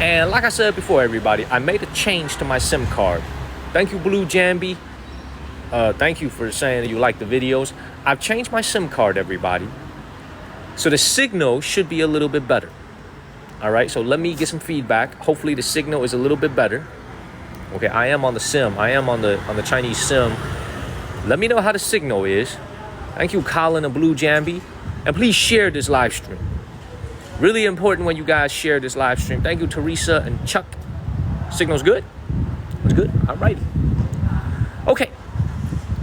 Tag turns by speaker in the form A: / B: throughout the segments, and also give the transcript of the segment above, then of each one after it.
A: And like I said before, everybody, I made a change to my SIM card. Thank you, Blue Jambi. Thank you for saying that you like the videos. I've changed my SIM card, everybody. So the signal should be a little bit better. All right, so let me get some feedback. Hopefully the signal is a little bit better. Okay, I am on the SIM. I am on the Chinese SIM. Let me know how the signal is. Thank you, Colin and Blue Jambi. And please share this live stream. Really important when you guys share this live stream. Thank you, Teresa and Chuck. Signal's good? It's good? All righty. Okay,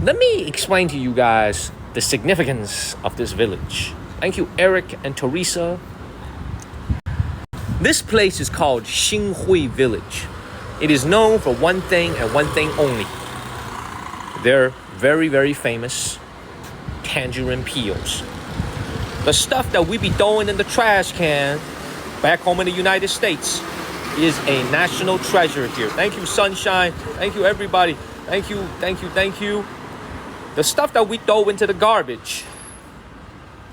A: let me explain to you guys the significance of this village. Thank you, Eric and Teresa. This place is called Xinhui Village. It is known for one thing and one thing only. They're very, very famous tangerine peels. The stuff that we be throwing in the trash can back home in the United States is a national treasure here. Thank you, Sunshine. Thank you, everybody. Thank you, thank you, thank you. The stuff that we throw into the garbage,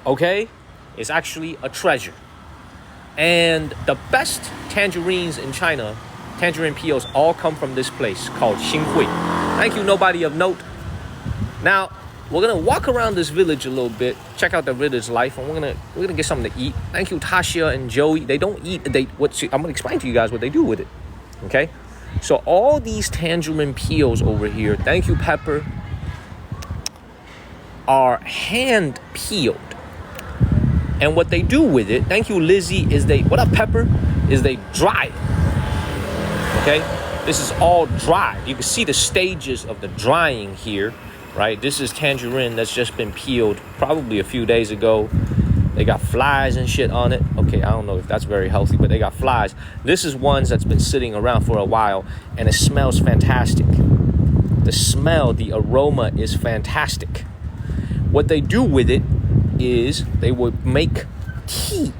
A: okay, is actually a treasure. And the best tangerines in China, tangerine peels, all come from this place called Xinhui. Thank you, nobody of note. Now, we're gonna walk around this village a little bit, check out the village life, and we're gonna get something to eat. Thank you, Tasha and Joey. They don't eat. I'm gonna explain to you guys what they do with it. Okay, so all these tangerine peels over here, thank you, Pepper, are hand peeled. And what they do with it, thank you, Lizzie, is what up, Pepper, is they dry it. Okay, this is all dry. You can see the stages of the drying here. Right, this is tangerine that's just been peeled probably a few days ago. They got flies and shit on it. Okay, I don't know if that's very healthy, but they got flies. This is ones that's been sitting around for a while, and it smells fantastic. The smell, the aroma is fantastic. What they do with it is they would make tea.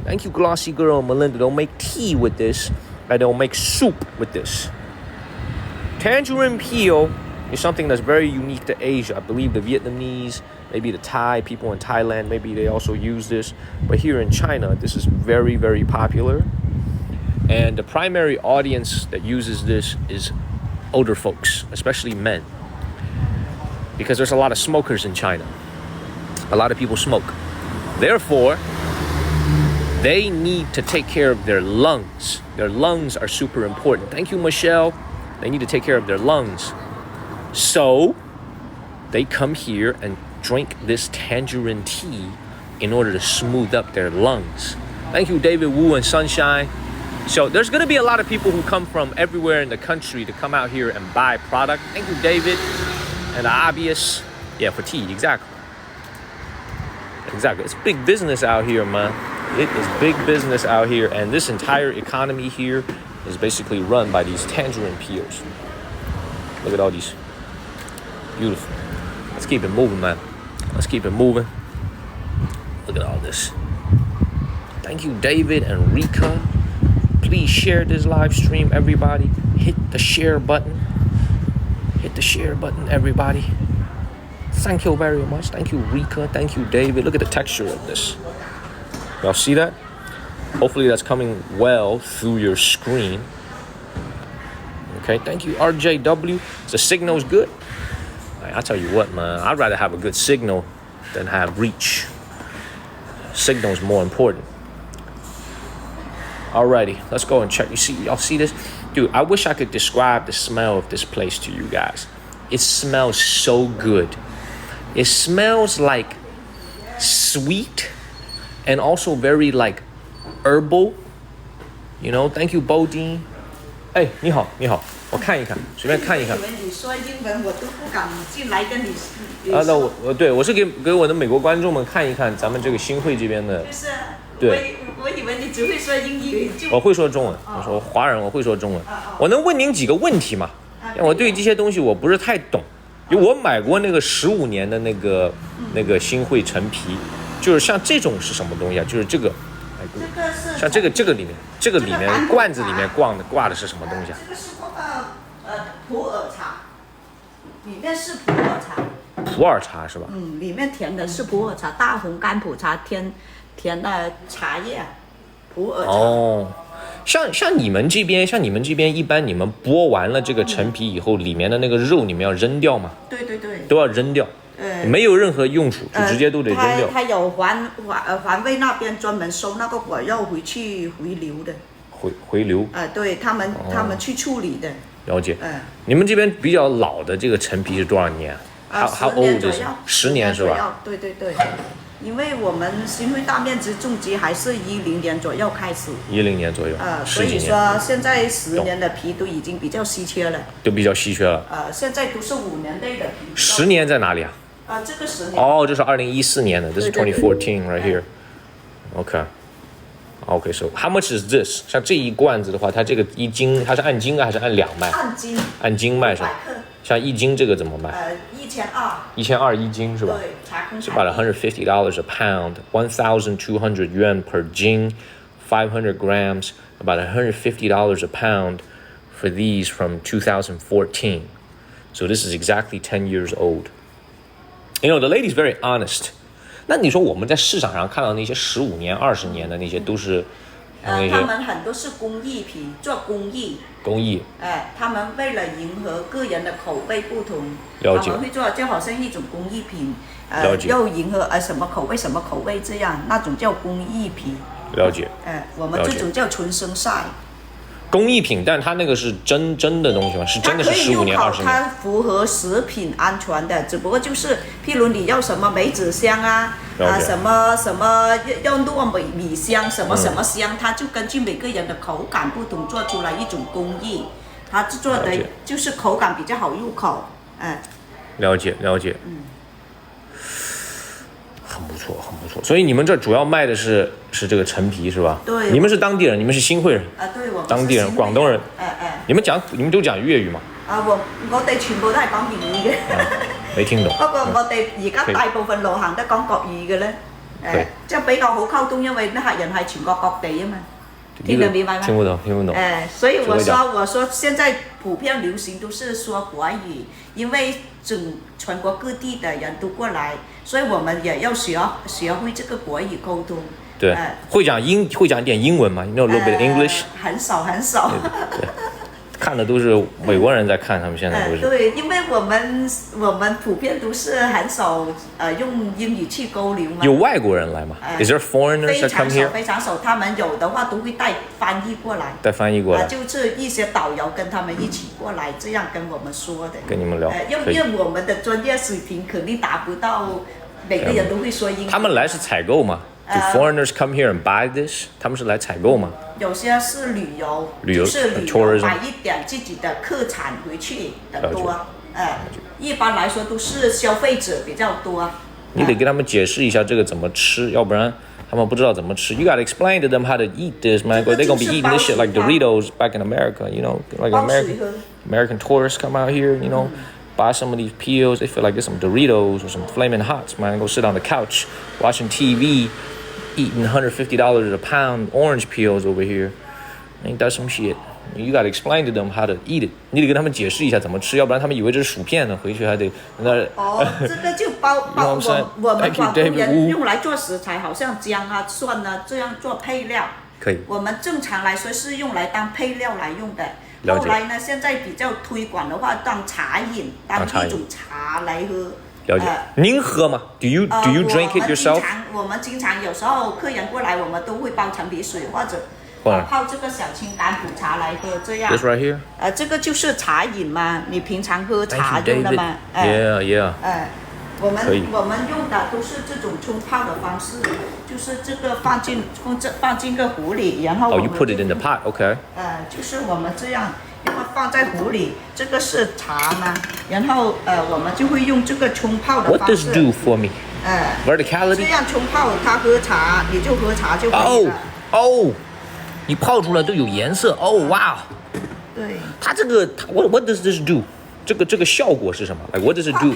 A: Thank you, Glossy Girl and Melinda. They'll make tea with this, and they'll make soup with this. Tangerine peel is something that's very unique to Asia. I believe the Vietnamese, maybe the Thai people in Thailand, maybe they also use this. But here in China, this is very, very popular. And the primary audience that uses this is older folks, especially men. Because there's a lot of smokers in China. A lot of people smoke. Therefore, they need to take care of their lungs. Their lungs are super important. Thank you, Michelle. They need to take care of their lungs. So they come here and drink this tangerine tea in order to smooth up their lungs. Thank you, David Wu and Sunshine. So there's going to be a lot of people who come from everywhere in the country to come out here and buy product. Thank you, David. And the obvious, yeah, for tea, exactly. Exactly. It's big business out here, man. It is big business out here. And this entire economy here is basically run by these tangerine peels. Look at all these. Beautiful. Let's keep it moving, man. Let's keep it moving. Look at all this. Thank you, David and Rika. Please share this live stream, everybody. Hit the share button. Hit the share button, everybody. Thank you very much. Thank you, Rika. Thank you, David. Look at the texture of this. Y'all see that? Hopefully that's coming well through your screen. Okay, thank you, RJW. The signal's good. I tell you what, man, I'd rather have a good signal than have reach. Signal's more important. Alrighty, let's go and check. Y'all see this? Dude, I wish I could describe the smell of this place to you guys. It smells so good. It smells like sweet and also very like herbal. You know, thank you, Bodine. Hey, 你好，你好。我看一看，随便看一看。
B: 我以为你说英文，我都不敢进来跟你。
A: 那我是给我的美国观众们看一看咱们这个新会这边的。
B: 就是。
A: 对。
B: 我以为你只会说英语。
A: 我会说中文，我说华人，我会说中文。我能问您几个问题吗？因为我对这些东西我不是太懂。因为我买过那个15年的那个新会陈皮，就是像这种是什么东西啊？就是这个。像这个里面罐子里面挂的是什么东西啊？
B: 这个是普洱茶，里面是普洱茶。
A: 普洱茶是吧？
B: 里面填的是普洱茶，大红甘普茶，填的茶叶，普洱茶。
A: 哦，像你们这边一般你们剥完了这个陈皮以后，里面的那个肉你们要扔掉吗？
B: 对对对，
A: 都要扔掉。没有任何用处，就直接都得扔掉。
B: 他有环卫那边专门收那个果肉回去回流的。
A: 回流。
B: 对他们去处理的。
A: 了解。你们这边比较老的这个陈皮是多少年？How old is it？ 10年是吧？
B: 对对对，因为我们新会大面积种植还是10年左右开始。
A: 10年左右。
B: 所以说现在10年的皮都已经比较稀缺了。
A: 都比较稀缺了。
B: 现在都是5年内的皮。
A: 10年在哪里啊？
B: 这个10年。
A: 这是2014年的，这是2014 right here。OK, so how much is this？ 像这一罐子的话，它这个一斤，它是按斤还是按两卖？按斤卖是吧？像一斤这个怎么卖？1200一斤是吧？
B: 对，
A: 是 about $150 a pound, 1,200 yuan per斤, 500 grams, about $150 a pound for these from 2014. So this is exactly 10 years old. You know, the lady's very honest. 那你说我们在市场上看到那些15年、20年的那些都是
B: 他们很多是工艺皮，做工艺。他们为了迎合个人的口味不同，他们会做就好像一种工艺品，又迎合什么口味这样，那种叫工艺皮。
A: 了解。
B: 我们这种叫纯生晒。
A: 工艺品，但它那个是真的东西吗？是真的是15年、20年？
B: 它符合食品安全的，只不过就是譬如你要什么梅子香什么要糯米香，什么香，它就根据每个人的口感不同做出来一种工艺，它做的就是口感比较好入口。
A: 了解。很不错。所以你们这主要卖的是这个陈皮是吧？
B: 对。
A: 你们是当地人，你们是新会人。
B: 对，我们是
A: 当地人，广东人。你们都讲粤语吗？
B: 我哋全部都係講粵語嘅。
A: 沒聽懂。
B: 不過我哋而家大部分流行都講國語嘅咧，即係比較好溝通，因為啲客人係全國各地啊嘛。聽得明白嗎？
A: 聽不懂。
B: 所以我說現在普遍流行都是說國語，因為全國各地的人都過來，所以我們也要學會這個國語溝通。
A: 對，會講一點英文嗎？ You know a little bit of English？
B: 很少。
A: 對，看的都是美國人在看，他們現在都是。
B: 對，因為我們普遍都是很少用英語去交流嘛。
A: 有外國人來嗎？Is there foreigners that come here？
B: 非常少，他們有的話都會帶翻譯過來。就是一些導遊跟他們一起過來，這樣跟我們說的。
A: 跟你們聊。
B: 因為我們的專業水平肯定達不到每個人都會說英語。
A: 他們來是採購嗎？Do foreigners come here and buy this？ 他們是來採購嗎？
B: 有些是旅遊，就是旅遊買一點自己的特產回去的多。一般來說都是消費者比較多。
A: 你得給他們解釋一下這個怎麼吃，要不然他們不知道怎麼吃。You gotta explain to them how to eat this, man. They're gonna be eating this shit like Doritos back in America, you know, like American tourists come out here, you know, buy some of these peels. They feel like there's some Doritos or some Flamin' Hots, man. Go sit on the couch watching TV, eating $150 a pound orange peels over here. Ain't that some shit? You gotta explain to them how to eat it. 你得跟他们解释一下怎么吃，要不然他们以为这是薯片呢，回去还得那。
B: 这个就包我们广东人用来做食材，好像姜啊、蒜啊这样做配料。
A: 可以。
B: 我们正常来说是用来当配料来用的。后来呢，现在比较推广的话，当茶饮，当一种茶来喝。
A: 了解。您喝吗？Do you drink it yourself？
B: 我们经常有时候客人过来，我们都会煲陈皮水或者。泡这个小青柑普茶来喝，这样。
A: This right here？
B: 这个就是茶饮嘛，你平常喝茶用的嘛。
A: Yeah。
B: 我们用的都是这种冲泡的方式，就是这个放进个壶里，然后我们。
A: You put it in the pot, okay？
B: 就是我们这样，然后放在壶里，这个是茶嘛，然后我们就会用这个冲泡的方式。
A: What does it do for me？ Verticality？
B: 这样冲泡，他喝茶，你就喝茶就可以了。
A: 你泡出来都有颜色哇！
B: 对。
A: 它这个 what does this do？ 这个效果是什么？ Like what does it do？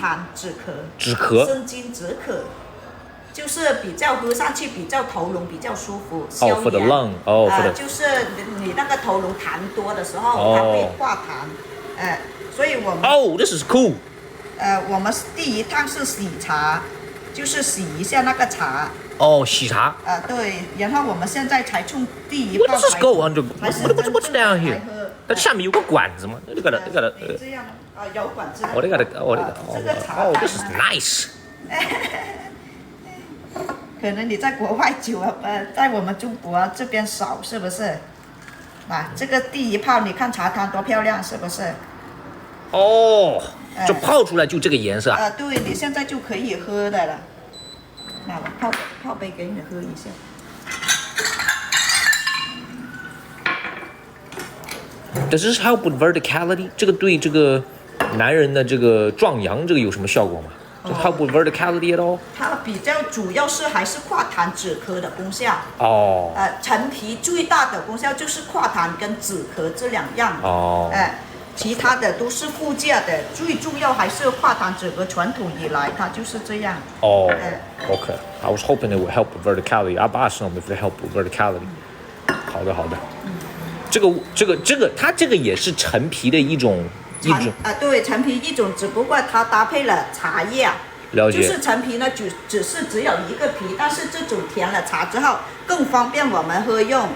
A: 止咳。
B: 生津止渴，就是比较喝上去比较头咙比较舒服，消炎。
A: for the lung。
B: 就是你那个头咙痰多的时候，它会化痰。所以我们。
A: this is cool。
B: 我们第一趟是洗茶，就是洗一下那个茶。
A: 哦，喜茶。
B: 对，然后我们现在才冲第一泡
A: What does this go on?
B: 才是真正
A: What's down
B: 来
A: here?
B: 喝。
A: 它下面有个管子吗？这个
B: 你这样有管子的。
A: 我这个
B: 这个茶
A: ，this is nice.
B: 可能你在国外久了，在我们中国这边少，是不是？这个第一泡，你看茶汤多漂亮，是不是？
A: 哦，就泡出来就这个颜色。
B: 对，你现在就可以喝的了。那我泡杯给你喝一下。
A: Does this help with verticality？ 这个对这个男人的这个壮阳这个有什么效果吗？就 help with verticality at all？
B: 它比较主要是还是化痰止咳的功效。陈皮最大的功效就是化痰跟止咳这2样。其他的都是附加的，最重要还是化痰止咳，传统以来它就是这样。
A: Okay. I was hoping it would help with verticality. I'll ask them if it help with verticality. 好的。这个，它这个也是陈皮的一种。
B: 对，陈皮一种，只不过它搭配了茶叶。
A: 了解。
B: 就是陈皮呢，只有一个皮，但是这种填了茶之后更方便我们喝用。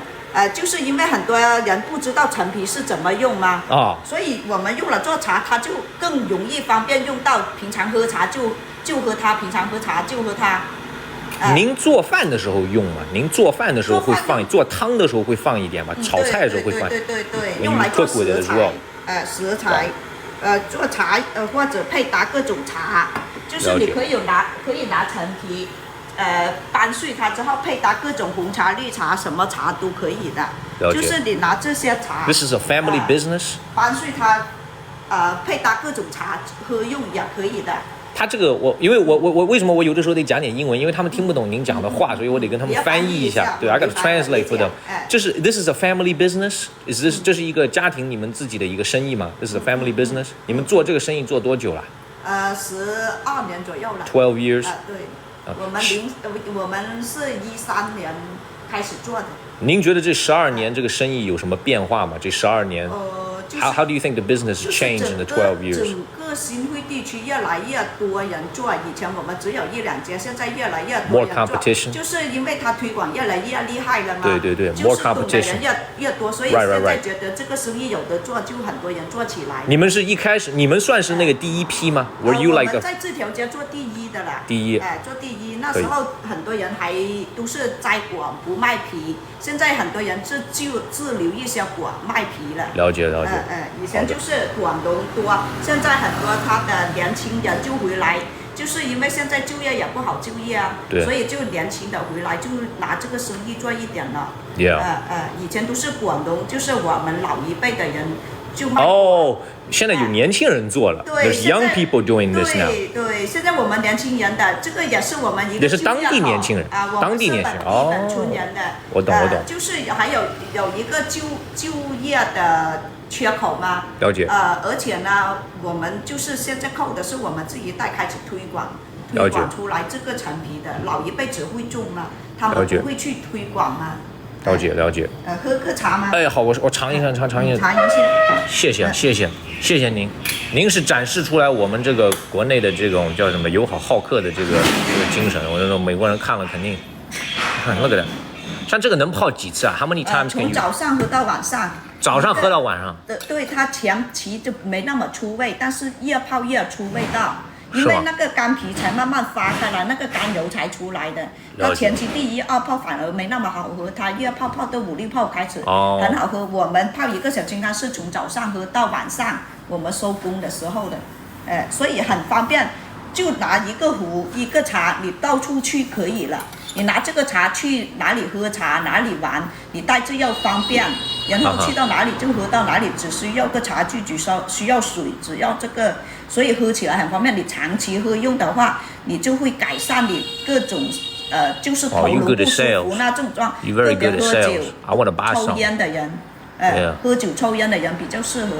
B: 就是因为很多人不知道陈皮是怎么用嘛，所以我们用了做茶，它就更容易方便用到。平常喝茶就喝它，平常喝茶就喝它。
A: 您做饭的时候用吗？您做饭的时候会放，做汤的时候会放一点吗？炒菜的时候会放。
B: 对，用来做食材。食材，做茶或者配搭各种茶，就是你可以拿陈皮，掰碎它之后配搭各种红茶、绿茶，什么茶都可以的。就是你拿这些茶。
A: This is a family business。
B: 掰碎它，配搭各种茶喝用也可以的。
A: 他这个因为我为什么我有的时候得讲点英文，因为他们听不懂您讲的话，所以我得跟他们翻译一下。对 ，I got to translate for them。this is a family business。这是一个家庭你们自己的一个生意吗 ？This is a family business。你们做这个生意做多久了
B: ？12年左右了。
A: 12 years。
B: 对，我们是13年开始做的。
A: 您觉得这12年这个生意有什么变化吗？这12年。How do you think the business changed in the 12 years？
B: 整个新会地区越来越多人做，以前我们只有1、2家，现在越来越多人做。
A: More competition。
B: 就是因为它推广越来越厉害了嘛。
A: 对
B: ，More
A: competition。
B: 懂的人越多，所以现在觉得这个生意有得做，就很多人做起来。
A: 你们是一开始，你们算是那个第一批吗？Were you like？
B: 我们在这条街做第一的啦。
A: 第一。
B: 做第一，那时候很多人还都是摘果不卖皮，现在很多人自留一些果卖皮了。
A: 了解。
B: 以前就是广东多，现在很多他的年轻人就回来，就是因为现在就业也不好就业啊，所以就年轻的回来就拿这个生意做一点了。以前都是广东，就是我们老一辈的人就卖。
A: 现在有年轻人做了。There's young people doing this now。
B: 对，现在我们年轻人的这个也是我们一个
A: 也是当地年轻人，当地年轻人
B: 本村人的。
A: 我懂。
B: 就是还有一个就业的缺口嘛。
A: 了解。
B: 而且呢，我们就是现在靠的是我们这一代开始推广出来这个陈皮的，老一辈只会种嘛，他们不会去推广嘛。
A: 了解。
B: 喝个茶吗？
A: 好，我尝一下。尝一下。谢谢您。您是展示出来我们这个国内的这种叫什么友好好客的这个精神。我觉得美国人看了肯定，看那个，像这个能泡几次啊 ？How many times？
B: 从早上喝到晚上。
A: 早上喝到晚上。
B: 对，它前期就没那么出味，但是越泡越出味道。因为那个干皮才慢慢发开来，那个干油才出来的。它前期第1、2泡反而没那么好喝，它越泡到5、6泡开始很好喝。我们泡一个小青稞是从早上喝到晚上，我们收工的时候的，所以很方便，就拿一个壶一个茶，你到处去可以了。你拿这个茶去哪里喝茶哪里玩，你带着要方便，然后去到哪里就喝到哪里，只需要个茶具，只需要水，只要这个，所以喝起来很方便。你长期喝用的话，你就会改善你各种就是头颅不舒服那症状，特别喝酒抽烟的人，喝酒抽烟的人比较适合。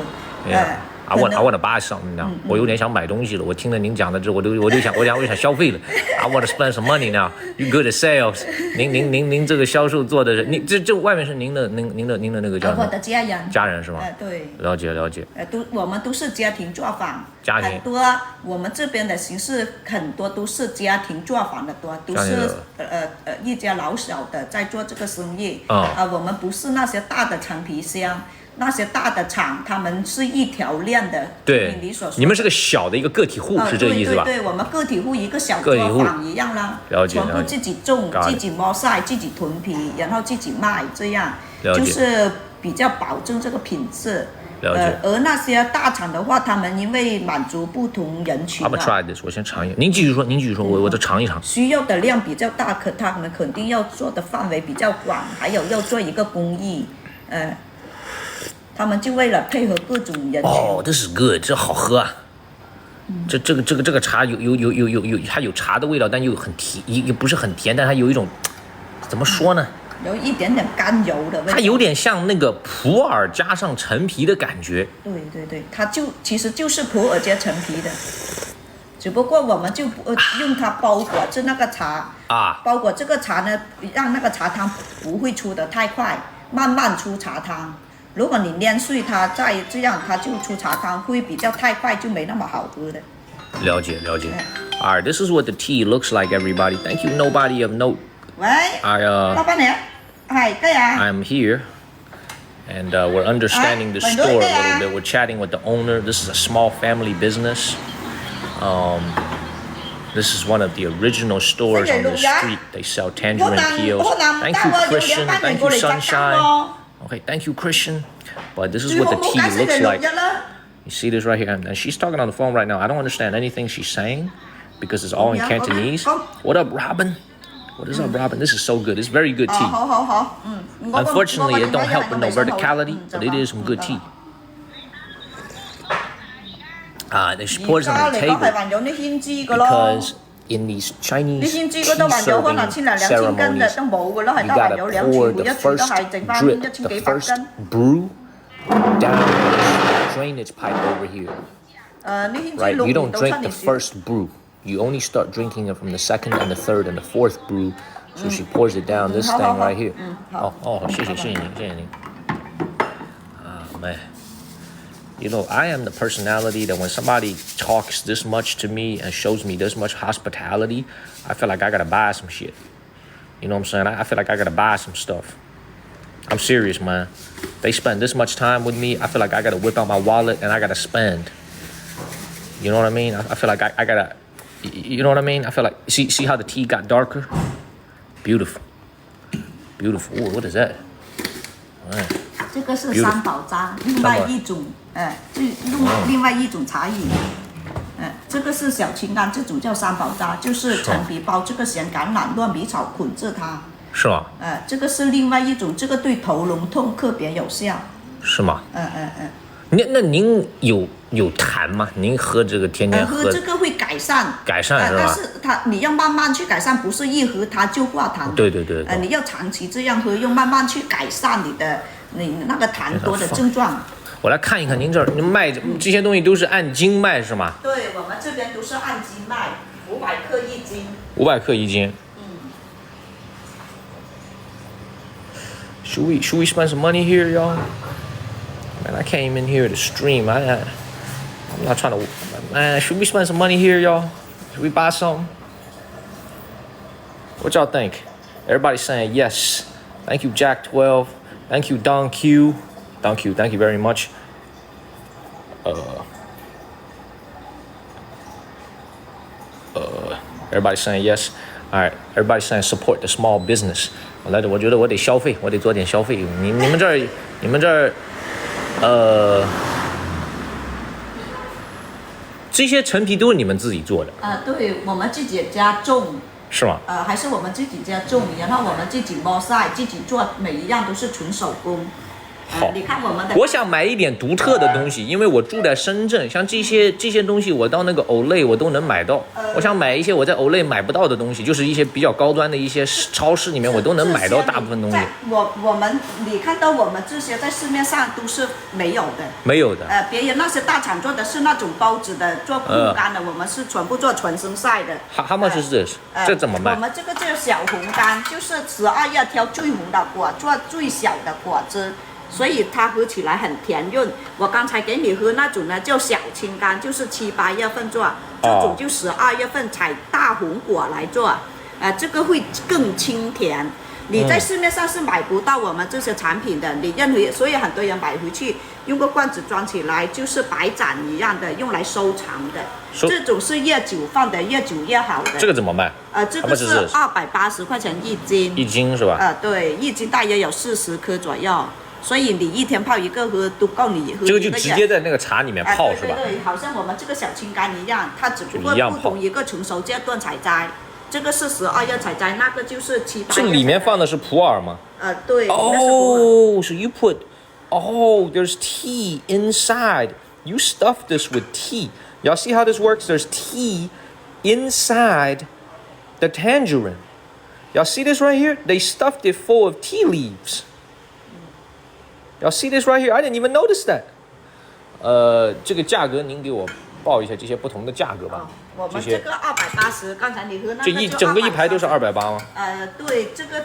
A: I want to buy something now. 我有点想买东西了。我听了您讲的这，我就想消费了。I want to spend some money now. You good at sales? 您这个销售做的是，这外面是您的那个叫什么？
B: 我的家人。
A: 家人是吗？
B: 对。
A: 了解。
B: 我们都是家庭作坊。
A: 家庭。
B: 很多我们这边的形式很多都是家庭作坊的多，都是一家老小的在做这个生意。我们不是那些大的陈皮箱。那些大的厂，他们是一条链的。
A: 对，你们是个小的一个个体户，是这个意思吧？
B: 对，我们个体户一个小作坊一样啦。
A: 了解。
B: 全部自己种，自己摸晒，自己囤皮，然后自己卖，这样就是比较保证这个品质。而那些大厂的话，他们因为满足不同人群。
A: I'm gonna try this， 我先尝一下。您继续说，我再尝一尝。
B: 需要的量比较大，他们肯定要做的范围比较广，还有要做一个工艺，他们就为了配合各种人群。
A: 哦，this is good， 这好喝啊！这个茶有，它有茶的味道，但又很甜，也不是很甜，但它有一种怎么说呢？
B: 有一点点甘油的味道。
A: 它有点像那个普洱加上陈皮的感觉。
B: 对，它其实就是普洱加陈皮的，只不过我们就用它包裹着那个茶包裹这个茶呢，让那个茶汤不会出得太快，慢慢出茶汤。如果你碾碎它，再这样它就出茶汤，会比较太快，就没那么好喝的。
A: 了解。Alright, this is what the tea looks like, everybody. Thank you, nobody of note.
B: 喂，老闆娘，係雞啊
A: I'm here, and we're understanding the store a little bit. We're chatting with the owner. This is a small family business. This is one of the original stores on the street. They sell tangerine peels. Thank you, Christian. Thank you, Sunshine. Okay, thank you, Christian. But this is what the tea looks like. You see this right here? And she's talking on the phone right now. I don't understand anything she's saying because it's all in Cantonese. What up, Robin? What is up, Robin? This is so good. It's very good tea. Unfortunately, it don't help with no verticality, but it is some good tea. She pours it on the table because in these Chinese tea serving ceremonies, you gotta pour the first brew down this drainage pipe over here. Right? You don't drink the first brew. You only start drinking it from the second and the third and the fourth brew. So she pours it down this thing right here. Oh, 谢谢您. Oh, man. You know, I am the personality that when somebody talks this much to me and shows me this much hospitality, I feel like I gotta buy some shit. You know what I'm saying? I feel like I gotta buy some stuff. I'm serious, man. They spend this much time with me, I feel like I gotta whip out my wallet and I gotta spend. You know what I mean? I feel like I gotta, you know what I mean? I feel like, see how the tea got darker? Beautiful. Ooh, what is that? Man.
B: 这个是三宝渣，另外一种茶饮。这个是小青柑，这种叫三宝渣，就是陈皮包这个咸橄榄、乱皮草捆着它。
A: 是吗？
B: 这个是另外一种，这个对喉咙痛特别有效。
A: 是吗？那您有痰吗？您喝这个天天喝
B: 这个会改善是吧？但是你要慢慢去改善，不是一喝它就化痰。
A: 对。
B: 你要长期这样喝，用慢慢去改善你那个痰多的症状。
A: 我来看一看您这儿，您卖这些东西都是按斤卖是吗？
B: 对，我们这边都是按斤卖，500克1斤。
A: 500克1斤。Should we spend some money here, y'all? Man, I came in here to stream. I'm not trying to. Man, should we spend some money here, y'all? Should we buy something? What y'all think? Everybody's saying yes. Thank you, Jack12. Thank you, Don Q. Thank you very much. Everybody's saying yes. All right, everybody's saying support the small business. 我觉得我得消费，我得做点消费。你们这儿，这些陈皮都是你们自己做的？
B: 对，我们自己家种。
A: 是吗？
B: 还是我们自己家种，然后我们自己摸晒，自己做，每一样都是纯手工。
A: 好，
B: 你看我们的，
A: 我想买一点独特的东西，因为我住在深圳，像这些东西，我到那个 Olay 我都能买到。我想买一些我在 Olay 买不到的东西，就是一些比较高端的一些超市里面我都能买到大部分东西。
B: 你看到我们这些在市面上都是没有的。
A: 没有的。
B: 别人那些大厂做的是那种包子的，做烘干的，我们是全部做纯生晒的。
A: How much is this？这怎么卖？
B: 我们这个叫小红干，就是12月挑最红的果，做最小的果汁。所以它喝起来很甜润。我刚才给你喝那种呢叫小青柑，就是7、8月份做，这种就12月份采大红果来做，这个会更清甜。你在市面上是买不到我们这些产品的，你任何，所以很多人买回去用个罐子装起来，就是白展一样的，用来收藏的。这种是越久放的越久越好的。
A: 这个怎么卖？
B: 这个是280块钱一斤。
A: 一斤是吧？
B: 对，一斤大约有40颗左右。所以你一天泡一个喝都够你喝。
A: 这个就直接在那个茶里面泡是吧？
B: 对，好像我们这个小青柑一样，它只不过不同一个成熟阶段采摘。这个是12月采摘，那个就是7、8月。
A: 这里面放的是普洱吗？
B: 对。
A: Oh, so you put, there's tea inside. You stuff this with tea. Y'all see how this works? There's tea inside the tangerine. Y'all see this right here? They stuffed it full of tea leaves.Y'all see this right here? I didn't even notice that. 这个价格您给我报一下这些不同的价格吧。
B: 我们这个280，刚才你喝那个
A: 这整个一排都是280吗？
B: 对，这个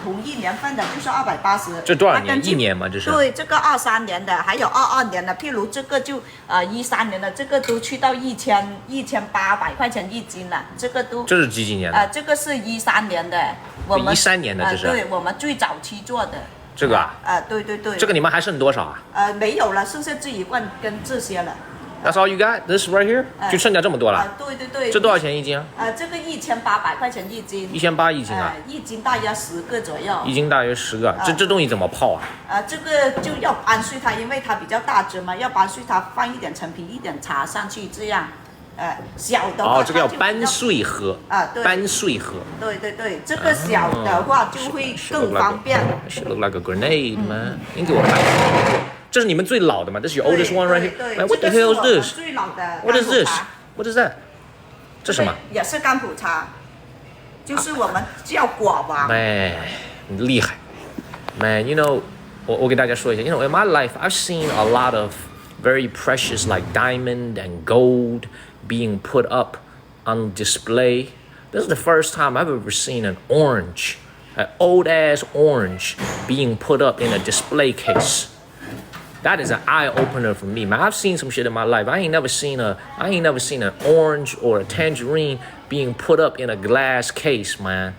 B: 同一年份的就是280。
A: 这多少年？1年吗？这是？
B: 对，这个23年的，还有22年的，譬如这个就13年的，这个都去到1800块钱一斤了，这个都。
A: 这是几年的？
B: 这个是13年的，我们
A: 13年的这是。
B: 对，我们最早期做的。
A: 这个啊？
B: 对。
A: 这个你们还剩多少啊？
B: 没有了，剩下这一罐跟这些了。
A: That's all you got? This right here? 就剩下这么多了？
B: 对。
A: 这多少钱一斤啊？
B: 这个1800块钱一斤。
A: 1800一斤啊？
B: 一斤大约10个左右。
A: 一斤大约10个，这东西怎么泡啊？
B: 这个就要掰碎它，因为它比较大只嘛，要掰碎它，放一点陈皮、一点茶上去，这样。小的话。
A: 这个要掰碎喝。
B: 对。
A: 掰碎喝。
B: 对，这个小的话就会更方便。
A: She look like a grenade, man. 您给我看。这是你们最老的吗？这是 your oldest one right here. What the hell is this?
B: 最老的。
A: What is this? What is that? 这什么？
B: 也是甘普茶，就是我们叫果王。
A: Man，厉害。Man, you know，我给大家说一下 ，you know, in my life, I've seen a lot of very precious like diamond and gold being put up on display. This is the first time I've ever seen an orange, an old ass orange, being put up in a display case. That is an eye opener for me, man. I've seen some shit in my life. I ain't never seen an orange or a tangerine being put up in a glass case, man.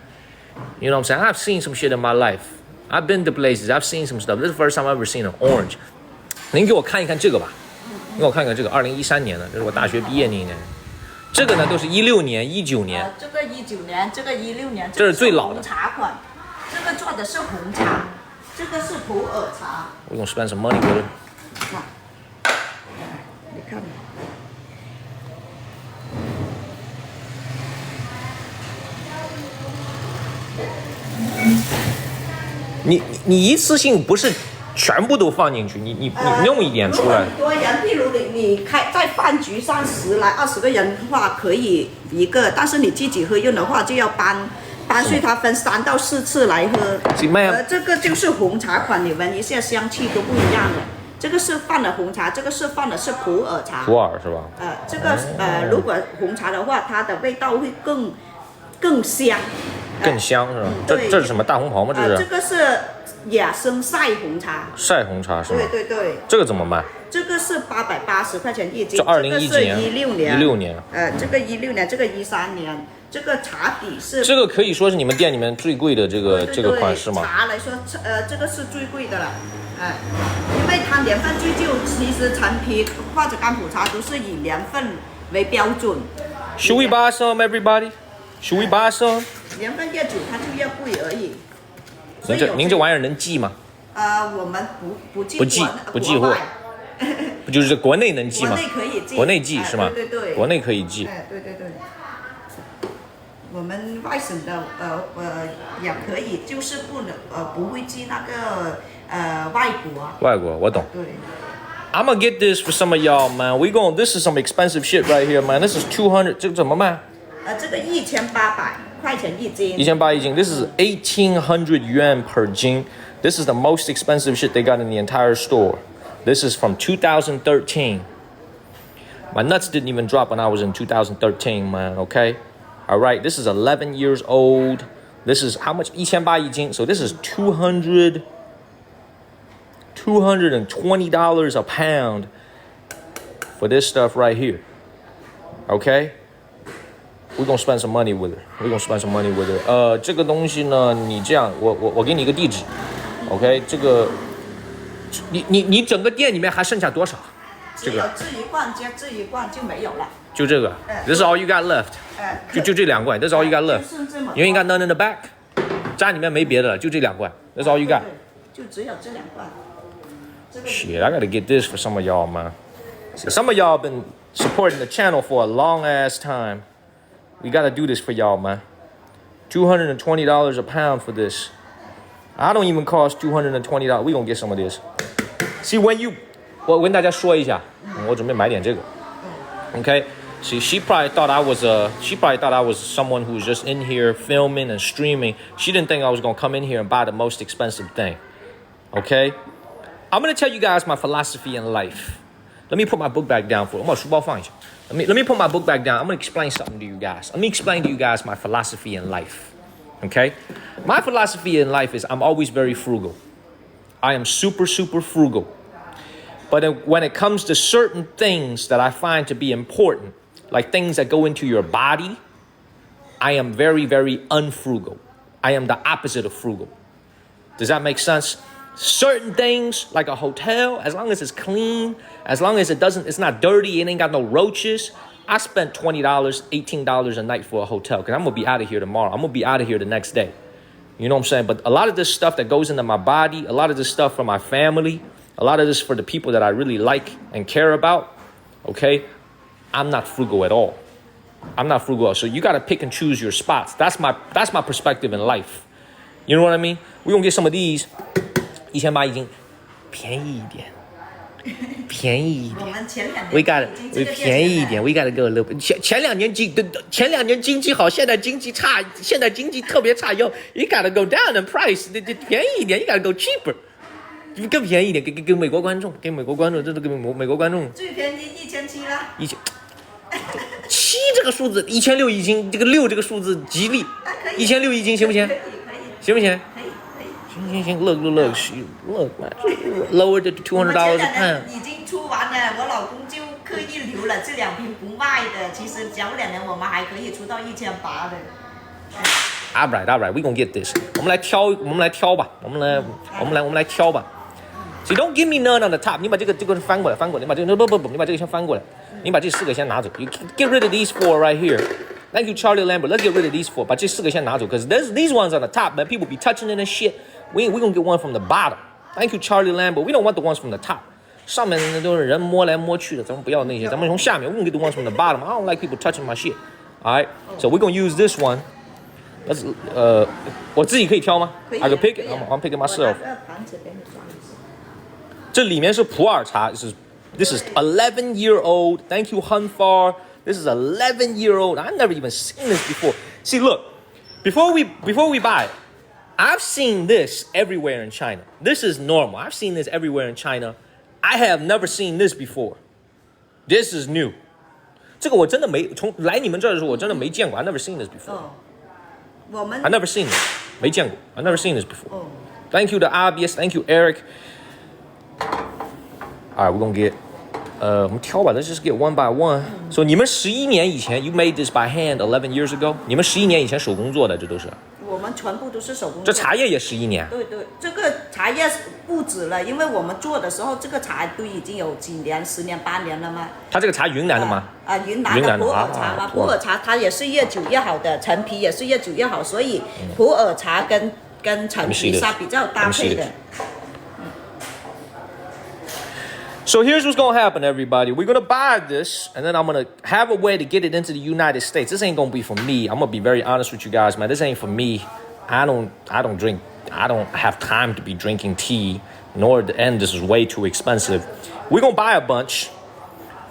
A: You know what I'm saying? I've seen some shit in my life. I've been to places. I've seen some stuff. This is the first time I've ever seen an orange. 您给我看一看这个吧，给我看看这个2013年的，这是我大学毕业那一年。这个呢都是16年、19年。
B: 这个19年，这个16年。
A: 这是最老的。
B: 红茶款，这个做的是红茶。这个是普洱茶。
A: 我用 spend some money with it。
B: 你看。
A: 你一次性不是全部都放进去，你弄一点出来。
B: 多人，譬如你在饭局上10来20个人的话，可以一个，但是你自己喝用的话就要搬碎它分3到4次来喝。这个就是红茶款，你闻一下香气都不一样的。这个是放的红茶，这个是放的是普洱茶。
A: 普洱是吧？
B: 这个如果红茶的话，它的味道会更香。
A: 更香是吧？这是什么大红袍吗？这是？
B: 这个是野生晒红茶。
A: 晒红茶是吗？
B: 对。
A: 这个怎么卖？
B: 这个是880块钱一斤。
A: 这2017年。16年。
B: 这个16年，这个13年。这个茶底是
A: 这个可以说是你们店里面最贵的这个款式吗？
B: 茶来说，这个是最贵的了，因为它年份最旧，其实陈皮或者甘普茶都是以年份为标准。
A: Should we buy some, everybody? Should we buy some?
B: 年份越久，它就越贵而已。
A: 您这玩意儿能寄吗？
B: 我们不寄
A: 货，不就是国内能寄吗？
B: 国内可以寄，
A: 国内寄是吗？
B: 对。
A: 国内可以寄。
B: 对。我们外省的也可以，就是不会去那个外国。
A: 外国我懂。
B: 对。
A: I'm gonna get this for some of y'all, man. This is some expensive shit right here, man. This is 200. 这个怎么卖？
B: 这个1800块钱一斤。
A: 1800一斤。This is 1800 yuan per jing. This is the most expensive shit they got in the entire store. This is from 2013. My nuts didn't even drop when I was in 2013, man. Okay. All right. This is 11 years old. This is how much? 1800一斤. So this is $220 a pound for this stuff right here. Okay? We're gonna spend some money with it. 这个东西呢，你这样，我给你一个地址 ，OK？ 这个，你整个店里面还剩下多少？这个
B: 这一罐加这一罐就没有了。
A: 就这个 ，This is all you got left。就这2罐 ，This is all you got left。因为你 got none in the back， 家里面没别的了，就这2罐 ，That's all you got。
B: 就只有这2罐。
A: Shit, I gotta get this for some of y'all, man. So some of y'all been supporting the channel for a long ass time. We gotta do this for y'all, man. $220 a pound for this. I don't even cost $220. We gonna get some of this. See, when you, 我跟大家说一下，我准备买点这个。Okay. See, she probably thought I was someone who was just in here filming and streaming. She didn't think I was gonna come in here and buy the most expensive thing. Okay. I'm gonna tell you guys my philosophy in life. Let me put my book back down for it. Let me put my book back down. I'm gonna explain something to you guys. Let me explain to you guys my philosophy in life. Okay? My philosophy in life is I'm always very frugal. I am super, super frugal. But when it comes to certain things that I find to be important, like things that go into your body, I am very, very unfrugal. I am the opposite of frugal. Does that make sense? Certain things, like a hotel, as long as it's clean, as long as it's not dirty, it ain't got no roaches. I spent $20, $18 a night for a hotel because I'm going to be out of here tomorrow. I'm going to be out of here the next day. You know what I'm saying? But a lot of this stuff that goes into my body, a lot of this stuff for my family, a lot of this for the people that I really like and care about, okay? I'm not frugal at all. I'm not frugal. So you got to pick and choose your spots. That's my perspective in life. You know what I mean? We're going to get some of these. 1800一斤，便宜一点。We gotta 便宜一点。We gotta go a little bit. 前2年经济好，现在经济差，现在经济特别差。You gotta go down in price. 便宜一点。You gotta go cheaper. 更便宜一点，给美国观众，这都给美国观众。
B: 最便宜1700了。
A: 7这个数字，1600一斤，这个6这个数字吉利。1600一斤行不行？行不行？行 look lower to $200 a pound
B: 已经出完了，我老公就刻意留了这2瓶不卖的，其实早2年我们还可以出到1800的。
A: All right, we gonna get this. 我们来挑吧。So don't give me none on the top. 你把这个翻过来，你把这个不，你把这个先翻过来，你把这4个先拿走。You get rid of these 4 right here. Thank you, Charlie Lambert. Let's get rid of these 4. 把这4个先拿走 because these ones on the top, man. People be touching it and shit. We gonna get one from the bottom. Thank you, Charlie Lambert. We don't want the ones from the top. 上面都是人摸来摸去的，咱们不要那些，咱们从下面。We gonna get the ones from the bottom. I don't like people touching my shit. All right. So we're gonna use this one. Let's 我自己可以挑吗？ I can pick it. I'm picking myself. 这里面是普洱茶。This is 11-year-old. Thank you, Hunfar. This is 11-year-old. I've never even seen this before. See, look. Before we buy it. I've seen this everywhere in China. This is normal. I've seen this everywhere in China. I have never seen this before. This is new. 这个我真的从来你们这儿的时候我真的没见过。I never seen this before. I never seen this. 没见过。I never seen this before. Thank you to Obvious. Thank you, Eric. All right, we're gonna get. 我们挑吧 Let's just get one by one. So 你们11年以前 you made this by hand 11 years ago. 你们11年以前手工做的，这都是。
B: 我们全部都是手工。
A: 这茶叶也11年。
B: 对，这个茶叶不止了，因为我们做的时候，这个茶都已经有几年，10年8年了嘛。它
A: 这个茶云南的吗？
B: 云南的普洱茶嘛，普洱茶它也是越久越好的，陈皮也是越久越好，所以普洱茶跟陈皮是比较搭配的。
A: So here's what's gonna happen, everybody. We're gonna buy this, and then I'm gonna have a way to get it into the United States. This ain't gonna be for me. I'm gonna be very honest with you guys, man. This ain't for me. I don't drink. I don't have time to be drinking tea. And this is way too expensive. We're gonna buy a bunch,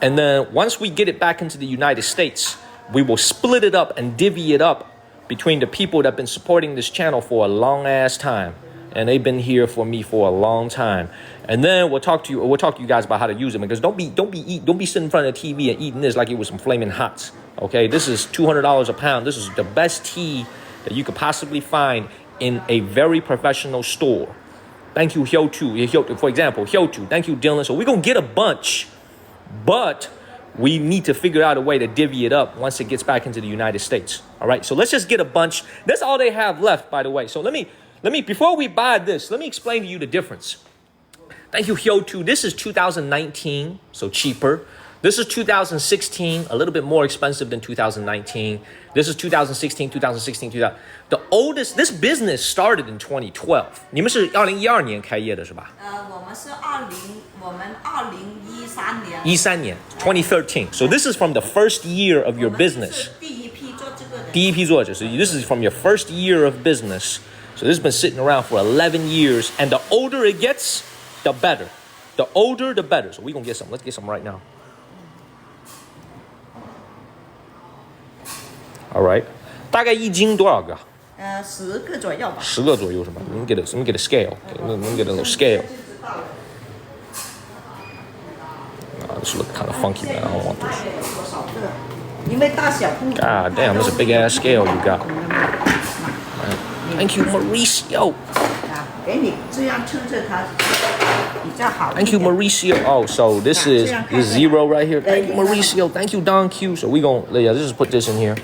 A: and then once we get it back into the United States, we will split it up and divvy it up between the people that have been supporting this channel for a long ass time. And they've been here for me for a long time. And then we'll talk to you guys about how to use it, because don't be sitting in front of the TV and eating this like it was some flaming hots. Okay, this is $200 a pound. This is the best tea that you could possibly find in a very professional store. Thank you, Hyotu. For example, Hyotu. Thank you, Dylan. So we're gonna get a bunch, but we need to figure out a way to divvy it up once it gets back into the United States. All right, so let's just get a bunch. That's all they have left, by the way. So let me, before we buy this, let me explain to you the difference. Thank you, Hyotu. This is 2019, so cheaper. This is 2016, a little bit more expensive than 2019. This is 2016, 2016, 2000. The oldest, this business started in 2012. 你们是2012年开业的是吧？
B: 我们是2013年。
A: 13年 2013. So this is from the first year of your business.
B: 第一批做这个的。
A: 第一批做的， so this is from your first year of business. So this has been sitting around for 11 years, and the older it gets, the better. The older, the better. So we're gonna get some. Let's get some right now. All right. 大概一斤多少个
B: ？10个左右吧。
A: 10个左右是吧？ Let me get a scale. Let me get a little scale. This look kind of funky, man. I don't want this.
B: 因为大小不。
A: God damn, that's a big ass scale you got. Thank you, Mauricio.
B: 给你这样称着它比较好。
A: Thank you, Mauricio. Oh, so this is 0 right here. Thank you, Mauricio. Thank you, Don Q. So we gonna let's just put this in here.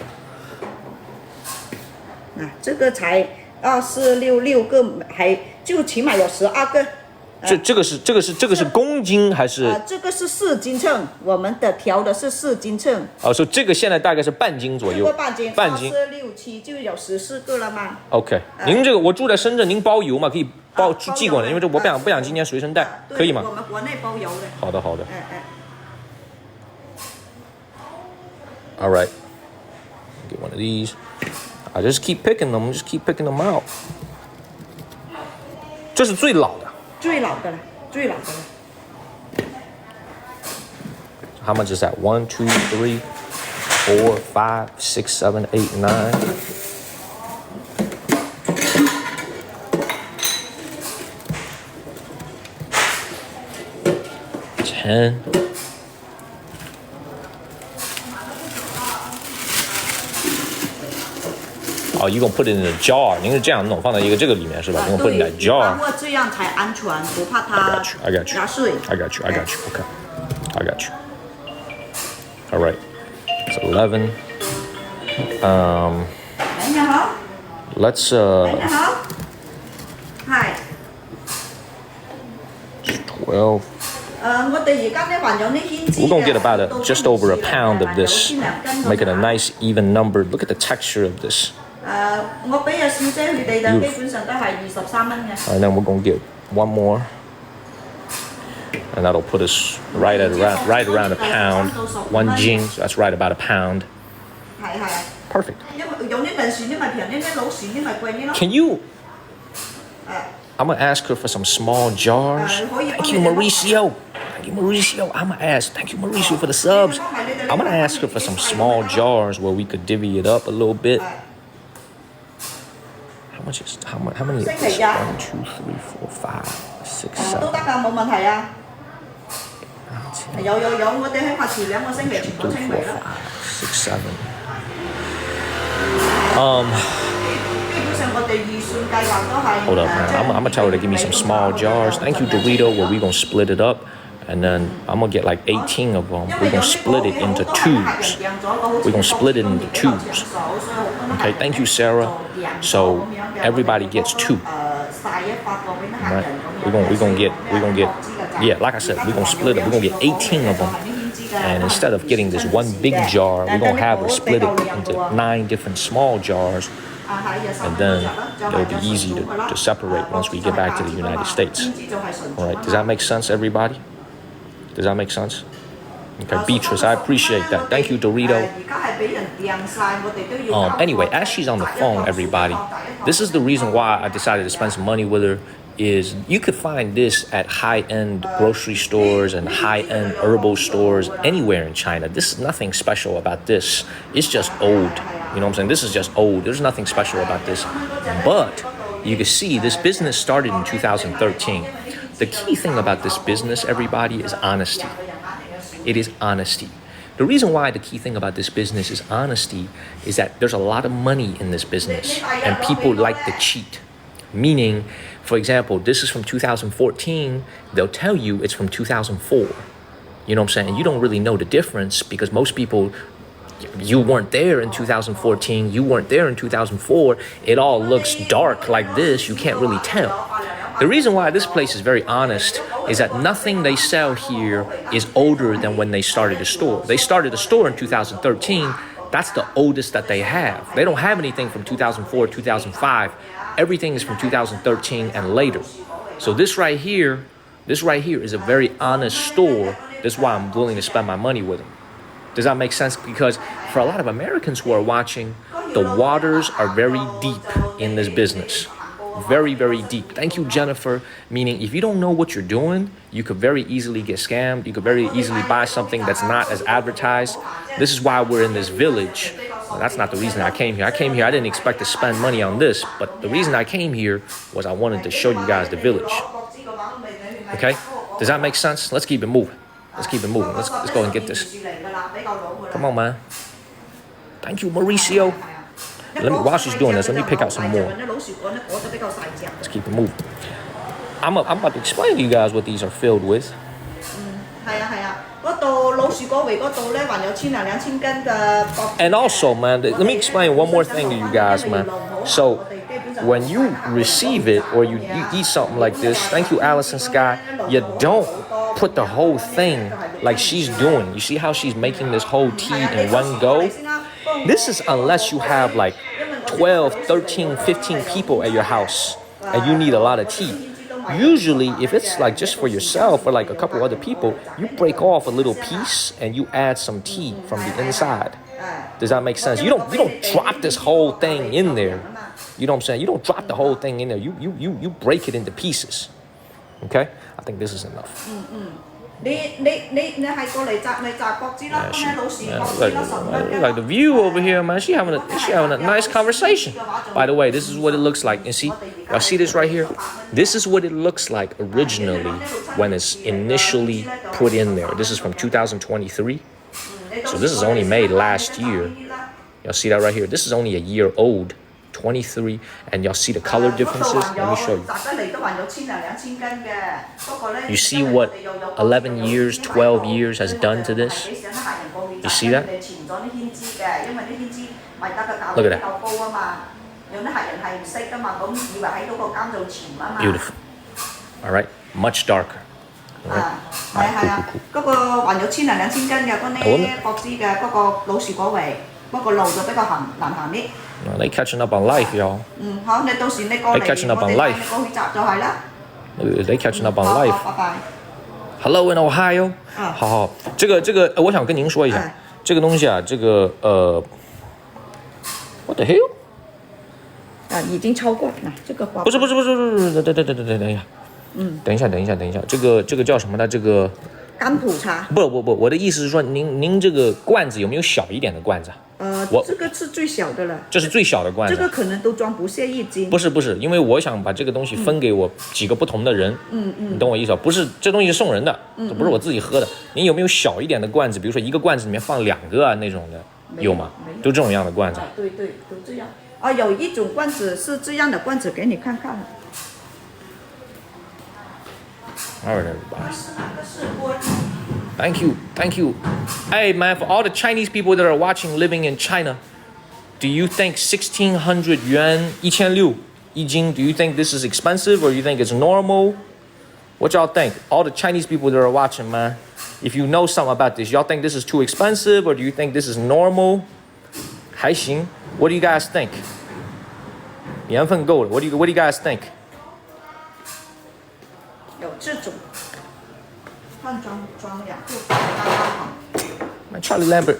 B: 这个才6个，还就起码有12个。
A: 这个是公斤还是？
B: 这个是4斤秤，我们的调的是4斤秤。
A: 哦，所以这个现在大概是半斤左右。
B: 半斤。
A: 半斤。
B: 6、7就有14个了吗
A: ？OK，您这个我住在深圳，您包邮吗？可以寄过来，因为这我不想今天随身带，可以吗？
B: 我们国内包邮的。
A: 好的。All right, get one of these. I just keep picking them. Just keep picking them out. 这是最老的。
B: 最老的了。
A: How much is that? 1, 2, 3, 4, 5, 6, 7, 8, 9. 10. Oh, you're gonna put it in a jar. 您是这样弄，放在一个这个里面是吧？You're gonna put it in that jar.
B: 这样才安全，不怕它
A: I got you.
B: 压碎。
A: I got you. Okay. I got you. All right. It's 11.
B: 你好。
A: Let's
B: 你好。係。
A: 12.
B: 我哋而家咧還有啲胭脂
A: We're gonna get about just over a pound of this. Make it a nice even number. Look at the texture of this.
B: 我俾阿小姐佢哋就基本上都係23蚊嘅。
A: And then we're gonna get one more. And that'll put us right around a pound. 1 斤, so that's right about a pound.
B: 係。
A: Perfect.
B: 因為用呢份船呢咪平啲，啲老船呢咪貴啲咯。
A: Can you? I'm gonna ask her for some small jars. Thank you, Mauricio. I'm gonna ask. Thank you, Mauricio, for the subs. I'm gonna ask her for some small jars where we could divvy it up a little bit. How many?
B: 星期日。
A: 1, 2, 3, 4, 5, 6, 7.
B: 都得㗎，冇問題啊。有，我哋起碼前2個星期全部清理啦。
A: 5, 6, 7.
B: 基本上我哋預算計劃都係。
A: Hold up, man. I'm gonna tell her to give me some small jars. Thank you, Dorito. Where we gonna split it up, and then I'm gonna get like 18 of them. We're gonna split it into tubes. Okay. Thank you, Sarah. So everybody gets 2. Right? We're gonna get. Yeah, like I said, we're gonna split it. We're gonna get 18 of them. And instead of getting this one big jar, we're gonna have her split it into 9 different small jars. And then it'll be easy to separate once we get back to the United States. All right, does that make sense, everybody? Does that make sense? Okay, Beatrice, I appreciate that. Thank you, Dorito. Anyway, as she's on the phone, everybody, this is the reason why I decided to spend some money with her. Is you could find this at high-end grocery stores and high-end herbal stores anywhere in China. This is nothing special about this. It's just old. You know what I'm saying? This is just old. There's nothing special about this. But you can see this business started in 2013. The key thing about this business, everybody, is honesty. It is honesty. The reason why the key thing about this business is honesty is that there's a lot of money in this business and people like to cheat. Meaning, for example, this is from 2014. They'll tell you it's from 2004. You know what I'm saying? And you don't really know the difference because most people, you weren't there in 2014. You weren't there in 2004. It all looks dark like this. You can't really tell. The reason why this place is very honest is that nothing they sell here is older than when they started the store. They started the store in 2013. That's the oldest that they have. They don't have anything from 2004, 2005. Everything is from 2013 and later. So this right here is a very honest store. That's why I'm willing to spend my money with them. Does that make sense? Because for a lot of Americans who are watching, the waters are very deep in this business. Very, very deep. Thank you, Jennifer. Meaning, if you don't know what you're doing, you could very easily get scammed. You could very easily buy something that's not as advertised. This is why we're in this village. Well, that's not the reason I came here. I didn't expect to spend money on this, but the reason I came here was I wanted to show you guys the village. Okay? Does that make sense? Let's keep it moving. Let's keep it moving. Let's go and get this. Come on, man. Thank you, Mauricio. While she's doing this, let me pick out some more. Let's keep it moving. I'm about to explain to you guys what these are filled with. And also, man, let me explain one more thing to you guys, man. So, when you receive it or you eat something like this, thank you, Allison Sky, you don't put the whole thing like she's doing. You see how she's making this whole tea in one go? This is unless you have like 12, 13, 15 people at your house and you need a lot of tea. Usually, if it's like just for yourself or like a couple other people, you break off a little piece and you add some tea from the inside. Does that make sense? You don't drop this whole thing in there. You know what I'm saying? You don't drop the whole thing in there. You break it into pieces. Okay? I think this is enough. Like the view over here, man. She having a nice conversation. By the way, this is what it looks like. And see, y'all see this right here? This is what it looks like originally when it's initially put in there. This is from 2023. So this is only made last year. Y'all see that right here? This is only a year old. 23, and y'all see the color differences. Let me show you. You see what 11 years, 12 years has done to this? You see that? Look at that. Beautiful. All right, much darker. All right. Cool. No, they catching up on life, y'all. They catching up on life. They catching up on life. Hello in Ohio. 好，这个，我想跟您说一下，这个东西啊，What the hell？
B: 已经超过了，这个
A: 不是，等一下，这个叫什么呢？这个
B: 甘普茶。
A: 不，我的意思是说，您这个罐子有没有小一点的罐子啊？
B: 这个是最小的了。这是
A: 最小的罐子。
B: 这个可能都装不下1斤。
A: 不是，因为我想把这个东西分给我几个不同的人。你懂我意思吧？不是，这东西是送人的，这不是我自己喝的。您有没有小一点的罐子？比如说一个罐子里面放2个啊那种的，有吗？都这种样的罐子。
B: 对，都这样。有一种罐子是这样的罐子，给你看看。
A: All right, everybody. Thank you. Hey, man, for all the Chinese people that are watching living in China, do you think 1,600 yuan, 1,600 1斤, do you think this is expensive or you think it's normal? What y'all think? All the Chinese people that are watching, man, if you know something about this, y'all think this is too expensive or do you think this is normal? 还行. What do you guys think? 缘分够了. What do you guys think?
B: 有这种看装2个刚刚好。
A: Charlie Lambert.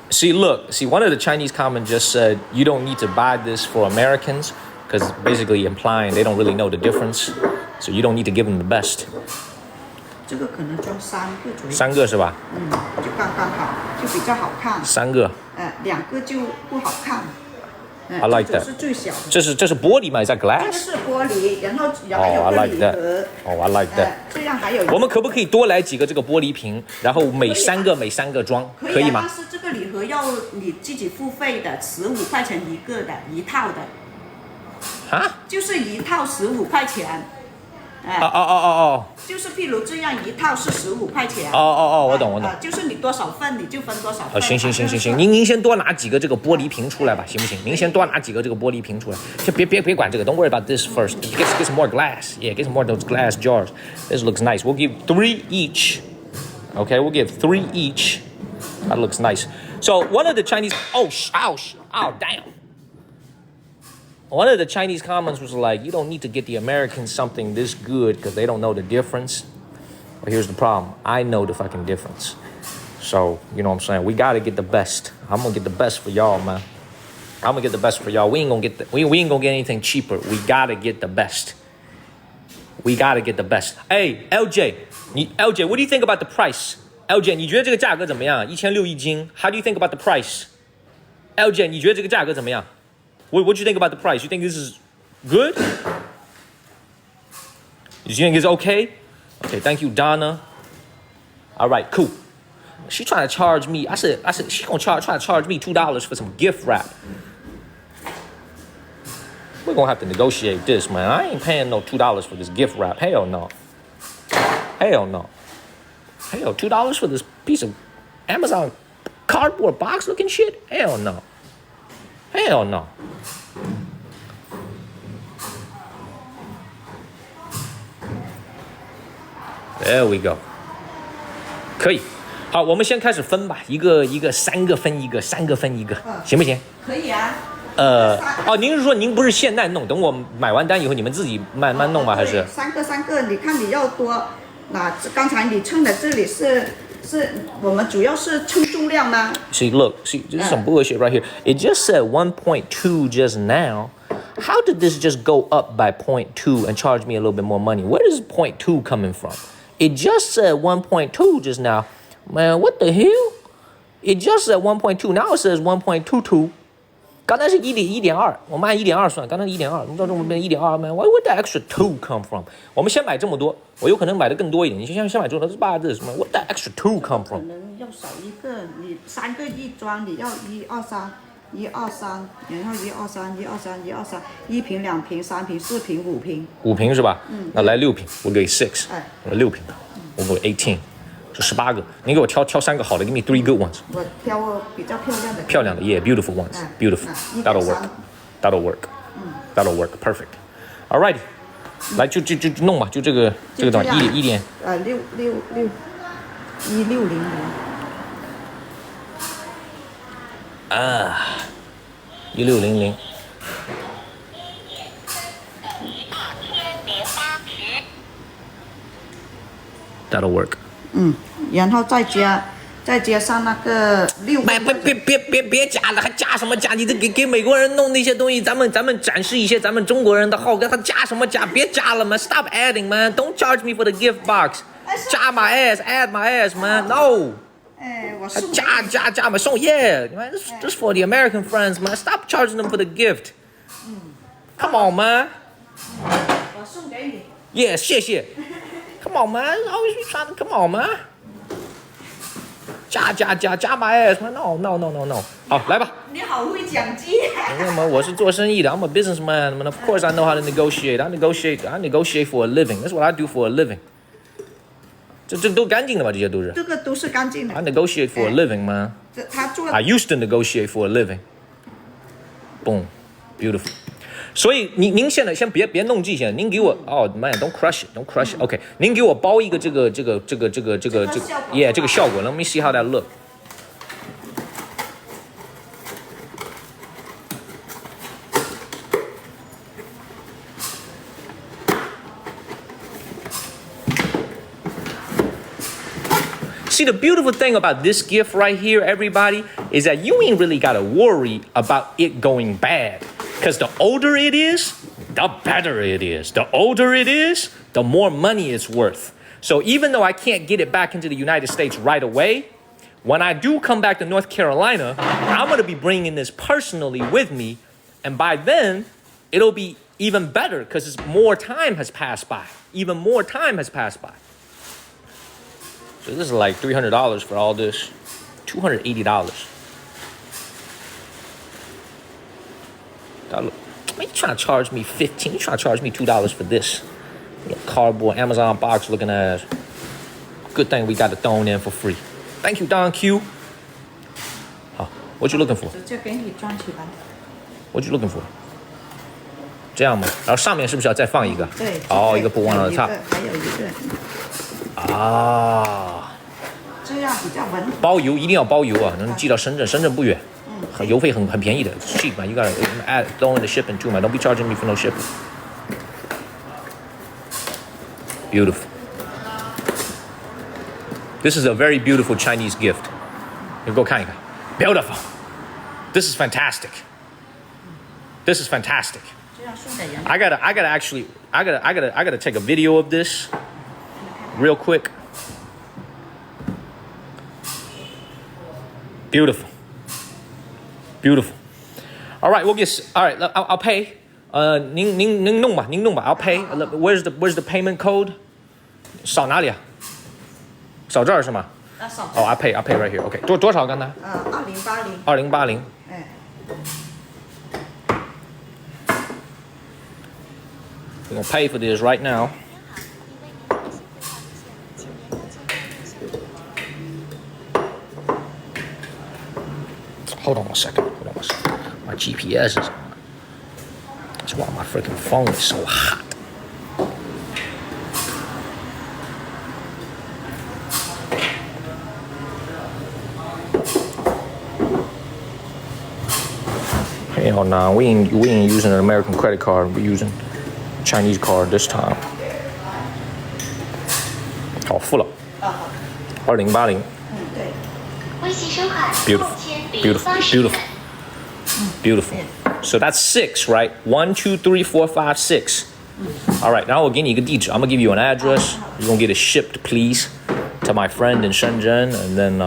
A: See, look. See, one of the Chinese comments just said, you don't need to buy this for Americans, because basically implying they don't really know the difference. So you don't need to give them the best.
B: 这个可能装3个左右。
A: 3个是吧？
B: 就刚刚好，就比较好看。
A: 3个。
B: 2个就不好看。
A: I like that.
B: 这是最小的。
A: 这是玻璃吗？是 glass？
B: 这个是玻璃，然后还有个礼盒。
A: I like that.
B: 这样还有。
A: 我们可不可以多来几个这个玻璃瓶，然后每3个装，可以吗？
B: 但是这个礼盒要你自己付费的，15块钱一个的，一套的。
A: 啊？
B: 就是一套15块钱。就是譬如这样一套是15块钱。
A: 我懂。
B: 就是你多少份你就分多少份。
A: 行，您先多拿几个这个玻璃瓶出来吧，行不行？您先多拿几个这个玻璃瓶出来，先别管这个 ，Don't worry about this first. Get some more glass. Yeah, get some more of those glass jars. This looks nice. We'll give 3 each. Okay, we'll give 3 each. That looks nice. So one of the Chinese. Oh damn. One of the Chinese comments was like, you don't need to get the Americans something this good because they don't know the difference. But here's the problem. I know the fucking difference. So, you know what I'm saying? We got to get the best. I'm going to get the best for y'all, man. I'm going to get the best for y'all. We ain't going to get we ain't going to get anything cheaper. We got to get the best. We got to get the best. Hey, LJ, what do you think about the price? LJ, 你觉得这个价格怎么样？1600一斤。How do you think about the price? LJ, 你觉得这个价格怎么样？What do you think about the price? You think this is good? You think it's okay? Okay, thank you, Donna. All right, cool. She trying to charge me. I said she gonna try to charge me $2 for some gift wrap. We're gonna have to negotiate this, man. I ain't paying no $2 for this gift wrap. Hell no. Hell, $2 for this piece of Amazon cardboard box looking shit? Hell no. There we go. 可以，好，我们先开始分吧，一个3个分一个，3个分一个，行不行？
B: 可以啊。
A: 您是说您不是现在弄，等我买完单以后你们自己慢慢弄吗？还是
B: 3个？你看你要多，那刚才你称的这里是我们主要是称重量吗
A: ？See, this is some bullshit right here. It just said 1.2 just now. How did this just go up by 0.2 and charge me a little bit more money? Where is 0.2 coming from? It just said 1.2 just now. Man, what the hell? It just said 1.2. Now it says 1.22. 刚才是1.2，我们按1.2算，刚才1.2，你知道这么变1.2吗 ？Where would that extra 2 come from？ 我们先买这么多，我有可能买的更多一点。你先买这么多，8这什么 ？What that extra 2 come from？
B: 可能要少一个，你3个一装，你要1、2、3，然后1、2、3，1瓶、2瓶、3瓶、4瓶、5瓶。
A: 5瓶是吧？那来6瓶，我给6，我6瓶，我给18。就18个，你给我挑3个好的 ，give me 3 good ones。
B: 我挑比较漂亮的。
A: 漂亮的 ，yeah, beautiful ones, beautiful. That'll work, perfect. All right, 来就弄吧，就这个多少1点。1600。1600。That'll work.
B: 然后再加上那个
A: 别加了，还加什么加？你这给美国人弄那些东西，咱们展示一些咱们中国人的好，跟他加什么加？别加了 man, stop adding man, don't charge me for the gift box. 加 my ass, add my ass man, no.
B: 我送
A: 加嘛送 yeah, man, just for the American friends man, stop charging them for the gift. Come on man.
B: 我送给你。
A: Yeah, 谢谢。Come on, man. Always be trying to come on, man. 加 my ass, man. No. 好，来吧。
B: 你好会讲机。
A: 我是做生意的 ，I'm a businessman. And of course, I know how to negotiate. I negotiate for a living. That's what I do for a living. 这都干净的吧？这些都是。
B: 这个都是干净的。
A: I negotiate for a living, man. I used to negotiate for a living. Boom, beautiful. 所以您现在先别弄这些，您给我man, don't crush it. OK， 您给我包一个这个 yeah 这个效果 ，Let me see how that look. See, the beautiful thing about this gift right here, everybody, is that you ain't really gotta worry about it going bad. Because the older it is, the better it is. The older it is, the more money it's worth. So even though I can't get it back into the United States right away, when I do come back to North Carolina, I'm gonna be bringing this personally with me. And by then, it'll be even better because more time has passed by. Even more time has passed by. So this is like $300 for all this. $280. You trying to charge me $15? You trying to charge me $2 for this? Cardboard Amazon box looking ass. Good thing we got it thrown in for free. Thank you, Don Q. What you looking for? What you looking for? 这样吗？然后上面是不是要再放一个？
B: 对。
A: 哦，一个不忘了插。
B: 还有一个。
A: 啊。
B: 这样比较稳。
A: 包邮一定要包邮啊！能寄到深圳，深圳不远。邮费很便宜的 ，cheap 嘛。You gotta add throw in the shipping too 嘛。Don't be charging me for no shipping. Beautiful. This is a very beautiful Chinese gift. 你给我看一看。Beautiful. This is fantastic. This is fantastic. I gotta take a video of this real quick. Beautiful. Beautiful. All right, we'll get. All right, I'll pay. 您弄吧，I'll pay. Where's the payment code? 扫哪里啊？扫这儿是吗？Oh, I pay right here. OK， 多少刚才？2080。2080。哎。We're gonna pay for this right now. Hold on one second. My GPS is on. That's why my freaking phone is so hot. Hell nah, we ain't using an American credit card. We're using Chinese card this time. 好，付了。2080。Beautiful. So that's 6, right? 1, 2, 3, 4, 5, 6. All right, now 我给你一个地址. I'm gonna give you an address. You're gonna get it shipped, please, to my friend in Shenzhen, and then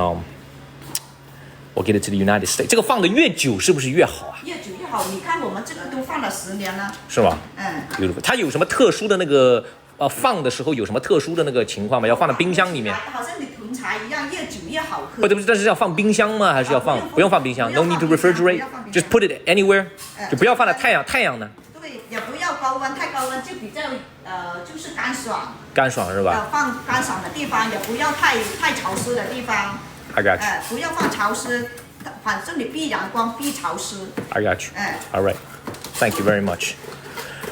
A: we'll get it to the United States. 这个放的越久是不是越好啊？
B: 越久越好。你看我们这个都放了10年了。是
A: 吗？Beautiful. 它有什么特殊的那个放的时候有什么特殊的那个情况吗？要放在冰箱里面？
B: 好像你囤茶一样，越久越好喝。
A: 不，但是要放冰箱吗？还是要放？不用放冰箱。No need to refrigerate. Just put it anywhere. 就不要放在太阳呢。
B: 对，也不要高温，太高温就比较就是干爽。
A: 干爽是吧？
B: 放干爽的地方，也不要太潮湿的地方。
A: I got you.
B: 不要放潮湿，反正你避阳光、避潮湿。
A: I got you. All right. Thank you very much.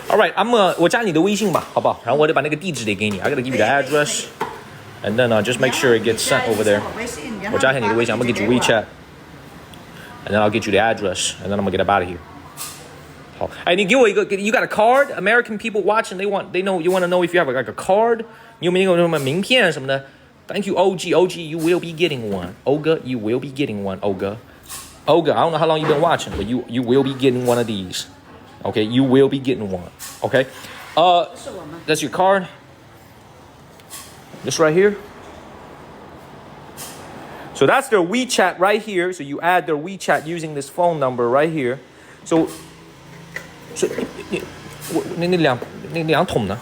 A: All right, 我加你的微信吧，好不好？然后我得把那个地址得给你。I gotta give you the address, and then just make sure it gets sent over there. 我加一下你的微信，I'm gonna get you WeChat, and then I'll get you the address, and then I'm gonna get up out of here. 好，哎，你给我一个 ，You got a card? American people watching, you want to know if you have like a card? 你有没有什么名片什么的 ？Thank you, OG. You will be getting one. Olga, you will be getting one. Olga, I don't know how long you've been watching, but you will be getting one of these. Okay, you will be getting one. Okay, that's your card. This right here. So that's their WeChat right here. So you add their WeChat using this phone number right here. So 那两桶呢？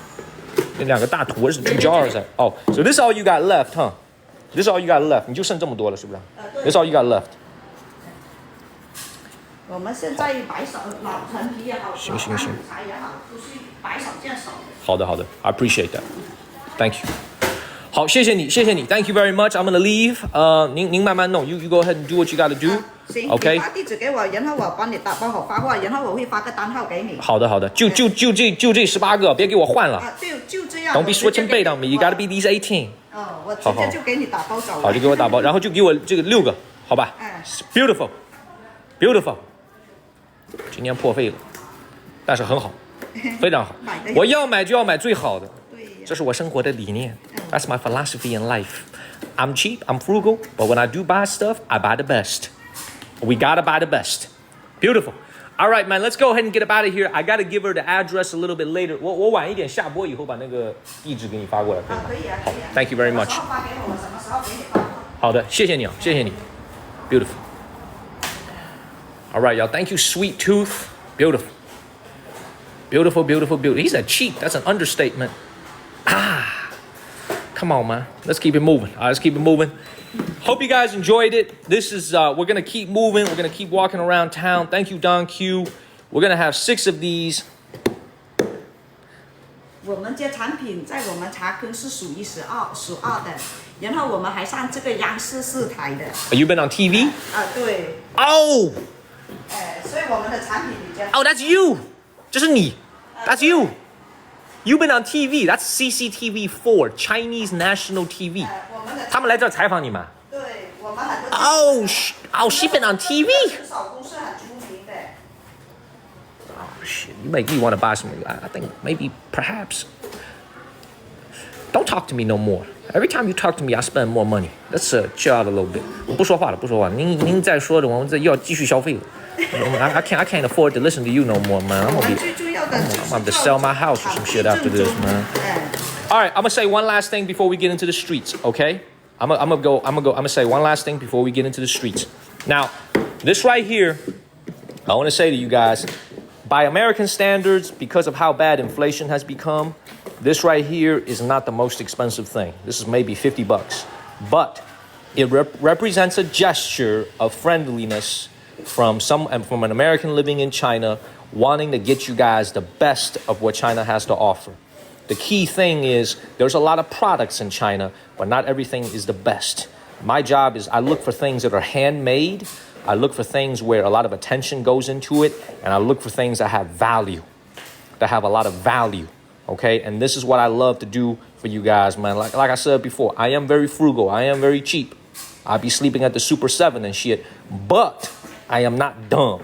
A: 那两个大图是 two jars. Oh, so this is all you got left, huh? This is all you got left. 你就剩这么多了，是不是？This is all you got left.
B: 我们现在白手老陈皮也好，
A: 行，
B: 茶也好，都是白手见手。
A: 好的 ，I appreciate that. Thank you. 好，谢谢你。Thank you very much. I'm gonna leave. 您慢慢弄。You go ahead and do what you gotta do.
B: 行
A: OK。
B: 把地址给我，然后我帮你打包好发货，然后我会发个单号给你。
A: 好的，就这18个，别给我换了。
B: 就这样。
A: Don't be switching bait on me. You gotta be these 18.
B: 我直接就给你打包走了。
A: 好，就给我打包，然后就给我这个6个，好吧？Beautiful. 今年破费了，但是很好，非常好。我要买就要买最好的，这是我生活的理念。That's my philosophy in life. I'm cheap, I'm frugal, but when I do buy stuff, I buy the best. We gotta buy the best. Beautiful. All right, man, let's go ahead and get up out of here. I gotta give her the address a little bit later. 我晚一点下播以后把那个地址给你发过来。
B: 可以啊，可以啊。
A: Thank you very much.
B: 什么时候发给我，什么时候给你发。
A: 好的，谢谢你啊，谢谢你。Beautiful. All right, y'all. Thank you, Sweet Tooth. Beautiful. Beautiful, beautiful, beautiful. He said cheap. That's an understatement. Come on, man. Let's keep it moving. All right, let's keep it moving. Hope you guys enjoyed it. This is, we're going to keep moving. We're going to keep walking around town. Thank you, Don Q. We're going to have 6 of these.
B: 我们这产品在我们茶坑是数一数二的，然后我们还上这个央视4台的。
A: You been on TV?
B: 对。
A: Oh!
B: 所以我们的产品比较。
A: Oh, that's you! 这是你 That's you! You've been on TV. That's CCTV4, Chinese National TV. 他们来这儿采访你吗？
B: 对，我们很多。
A: Oh, she been on TV.
B: 手工是很出名的。
A: Oh shit! You make me want to buy something. I think maybe, perhaps. Don't talk to me no more. Every time you talk to me, I spend more money. Let's chill out a little bit. 我不说话了，不说话。您再说的，我们这又要继续消费了。I can't afford to listen to you no more, man. I'm gonna have to sell my house or some shit after this, man. All right, I'm gonna say one last thing before we get into the streets, okay? I'm gonna say one last thing before we get into the streets. Now, this right here, I want to say to you guys, by American standards, because of how bad inflation has become, this right here is not the most expensive thing. This is maybe $50, but it represents a gesture of friendliness from an American living in China, wanting to get you guys the best of what China has to offer. The key thing is there's a lot of products in China, but not everything is the best. My job is I look for things that are handmade. I look for things where a lot of attention goes into it, and I look for things that have value, that have a lot of value, okay? And this is what I love to do for you guys, man. Like I said before, I am very frugal. I am very cheap. I'll be sleeping at the Super 7 and shit, but I am not dumb.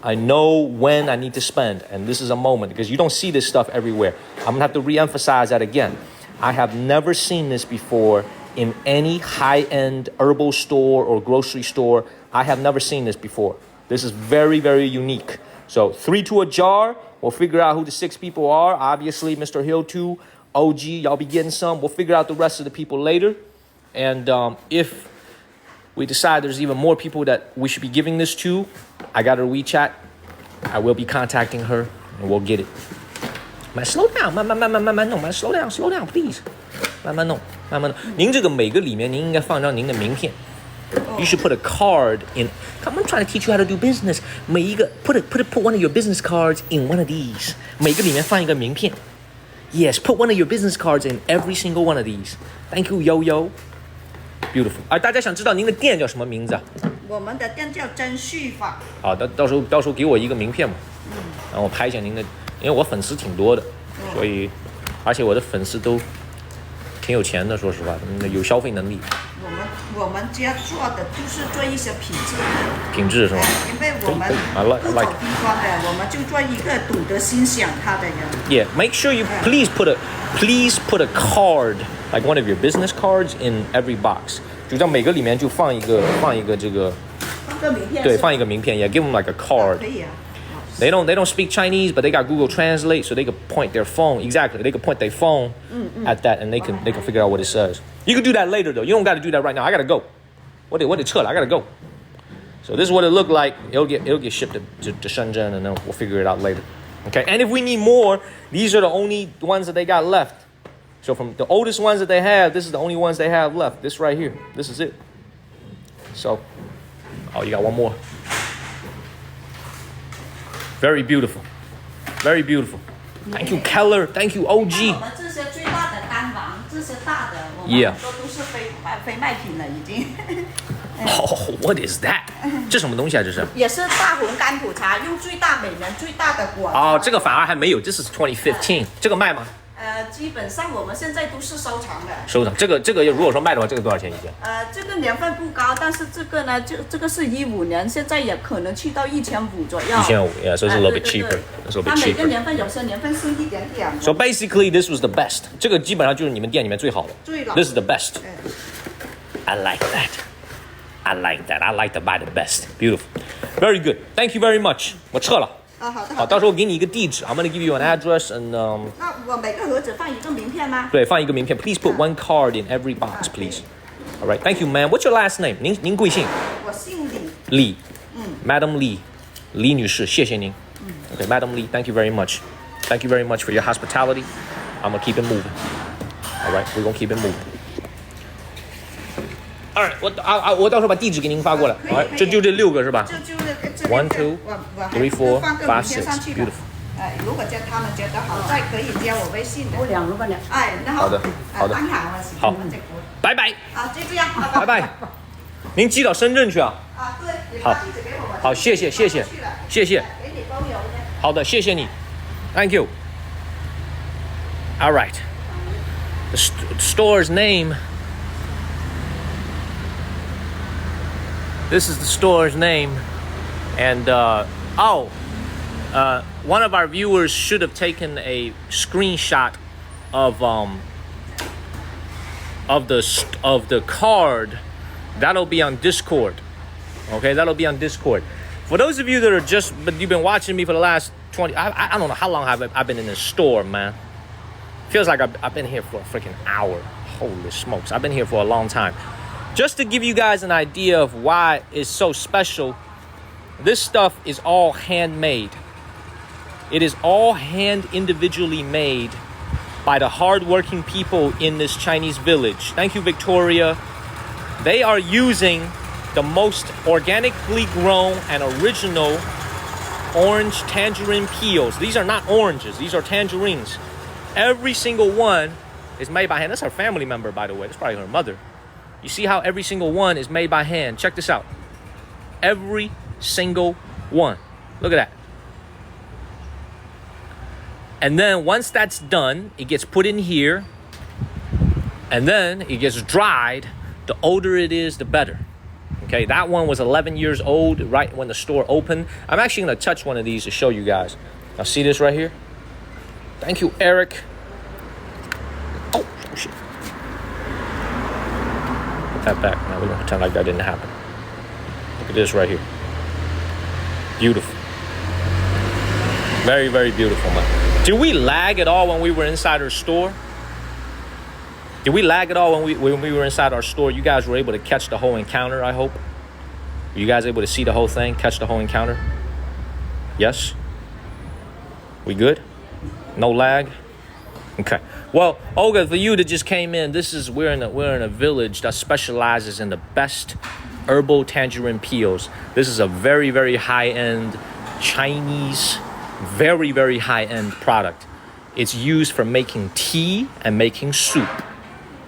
A: I know when I need to spend, and this is a moment because you don't see this stuff everywhere. I'm gonna have to re-emphasize that again. I have never seen this before in any high-end herbal store or grocery store. I have never seen this before. This is very, very unique. So 3 to a jar. We'll figure out who the 6 people are. Obviously, Mr. Hill 2, OG, y'all be getting some. We'll figure out the rest of the people later. And if we decide there's even more people that we should be giving this to, I got her WeChat. I will be contacting her, and we'll get it. Man, slow down, 慢弄 man, slow down, please. 慢慢弄。您这个每个里面您应该放一张您的名片。You should put a card in. Come, I'm trying to teach you how to do business. 每一个 put one of your business cards in one of these. 每个里面放一个名片。Yes, put one of your business cards in every single one of these. Thank you, Yo-Yo. Beautiful. 大家想知道您的店叫什么名字啊？
B: 我们的店叫真续法。
A: 好，到时候给我一个名片嘛。然后我拍一下您的，因为我粉丝挺多的，所以而且我的粉丝都挺有钱的，说实话，有消费能力。
B: 我们家做的就是做一些
A: 品质是吧？
B: 因为我们不走低端的，我们就做一个懂得欣赏它的人。
A: Yeah, make sure you please put a card, like one of your business cards, in every box. 就在每个里面就放一个这个。
B: 放个名片。
A: 对，放一个名片。Yeah, give them like a card.
B: 可以啊。
A: They don't speak Chinese, but they got Google Translate, so they could point their phone. Exactly, they could point their phone at that, and they can figure out what it says. You can do that later, though. You don't got to do that right now. I gotta go. What they撤了? I gotta go. So this is what it looked like. It'll get shipped to Shenzhen, and then we'll figure it out later. Okay. And if we need more, these are the only ones that they got left. So from the oldest ones that they have, this is the only ones they have left. This right here. This is it. So, oh, you got one more. Very beautiful. Very beauuful. Thank you, Keller. Thank you, OG.
B: 我们这些最大的单王，这些大的，我们很多都是非卖品了，已经。
A: Oh, what is that? 这什么东西啊？这是？
B: 也是大红甘普茶，用最大每人最大的果。
A: 哦，这个反而还没有，这是2015。这个卖吗？
B: 基本上我们现在都是收藏的。
A: 收藏这个如果说卖的话，这个多少钱一件？
B: 这个年份不高，但是这个呢，这个是15年，现在也可能去到1500左右。
A: 1500 ，so it's a little bit cheaper. It's a little bit cheaper.
B: 它每个年份有些年份是一点点。
A: So basically, this was the best. 这个基本上就是你们店里面最好的。
B: 最老。
A: This is the best. I like that. I like that. I like to buy the best. Beautiful. Very good. Thank you very much. 我撤了。
B: 好的。
A: 好，到时候给你一个地址。I'm gonna give you an address and
B: 那我每个盒子放一个名片吗？
A: 对，放一个名片。Please put one card in every box, please. All right. Thank you, ma'am. What's your last name? 您贵姓？
B: 我姓李。
A: 李。Madam Lee. 李女士，谢谢您。Okay, Madam Lee. Thank you very much. Thank you very much for your hospitality. I'm gonna keep it moving. All right, we're gonna keep it moving. All right, 我到时候把地址给您发过来。All right, 这就这6个是吧？1, 2, 3, 4, 5, 6. Beautiful.
B: 如果他们觉得好，再可以加我微信的。那好。
A: 好的。好，拜拜。
B: 就这样。
A: 拜拜。您寄到深圳去啊？
B: 对，你发地址给我。
A: 好，谢谢。
B: 给你包邮的。
A: 好的，谢谢你。Thank you. All right. The store's name. This is the store's name, and one of our viewers should have taken a screenshot of the card. That'll be on Discord. Okay, that'll be on Discord. For those of you that are but you've been watching me for the last 20. I don't know how long I've been in this store, man. Feels like I've been here for a freaking hour. Holy smokes, I've been here for a long time. Just to give you guys an idea of why it's so special, this stuff is all handmade. It is all individually made by the hardworking people in this Chinese village. Thank you, Victoria. They are using the most organically grown and original orange tangerine peels. These are not oranges, these are tangerines. Every single one is made by hand. That's her family member, by the way. That's probably her mother. You see how every single one is made by hand? Check this out. Every single one. Look at that. And then once that's done, it gets put in here. And then it gets dried. The older it is, the better. Okay, that one was 11 years old right when the store opened. I'm actually going to touch one of these to show you guys. Now see this right here? Thank you, Eric. Oh, shit. Put that back. Now we're going to pretend like that didn't happen. Look at this right here. Beautiful. Very, very beautiful, man. Did we lag at all when we were inside our store? Did we lag at all when we were inside our store? You guys were able to catch the whole encounter, I hope. Were you guys able to see the whole thing, catch the whole encounter? Yes? We good? No lag? Okay. Well, Olga, for you that just came in, we're in a village that specializes in the best herbal tangerine peels. This is a very, very high-end Chinese, very, very high-end product. It's used for making tea and making soup.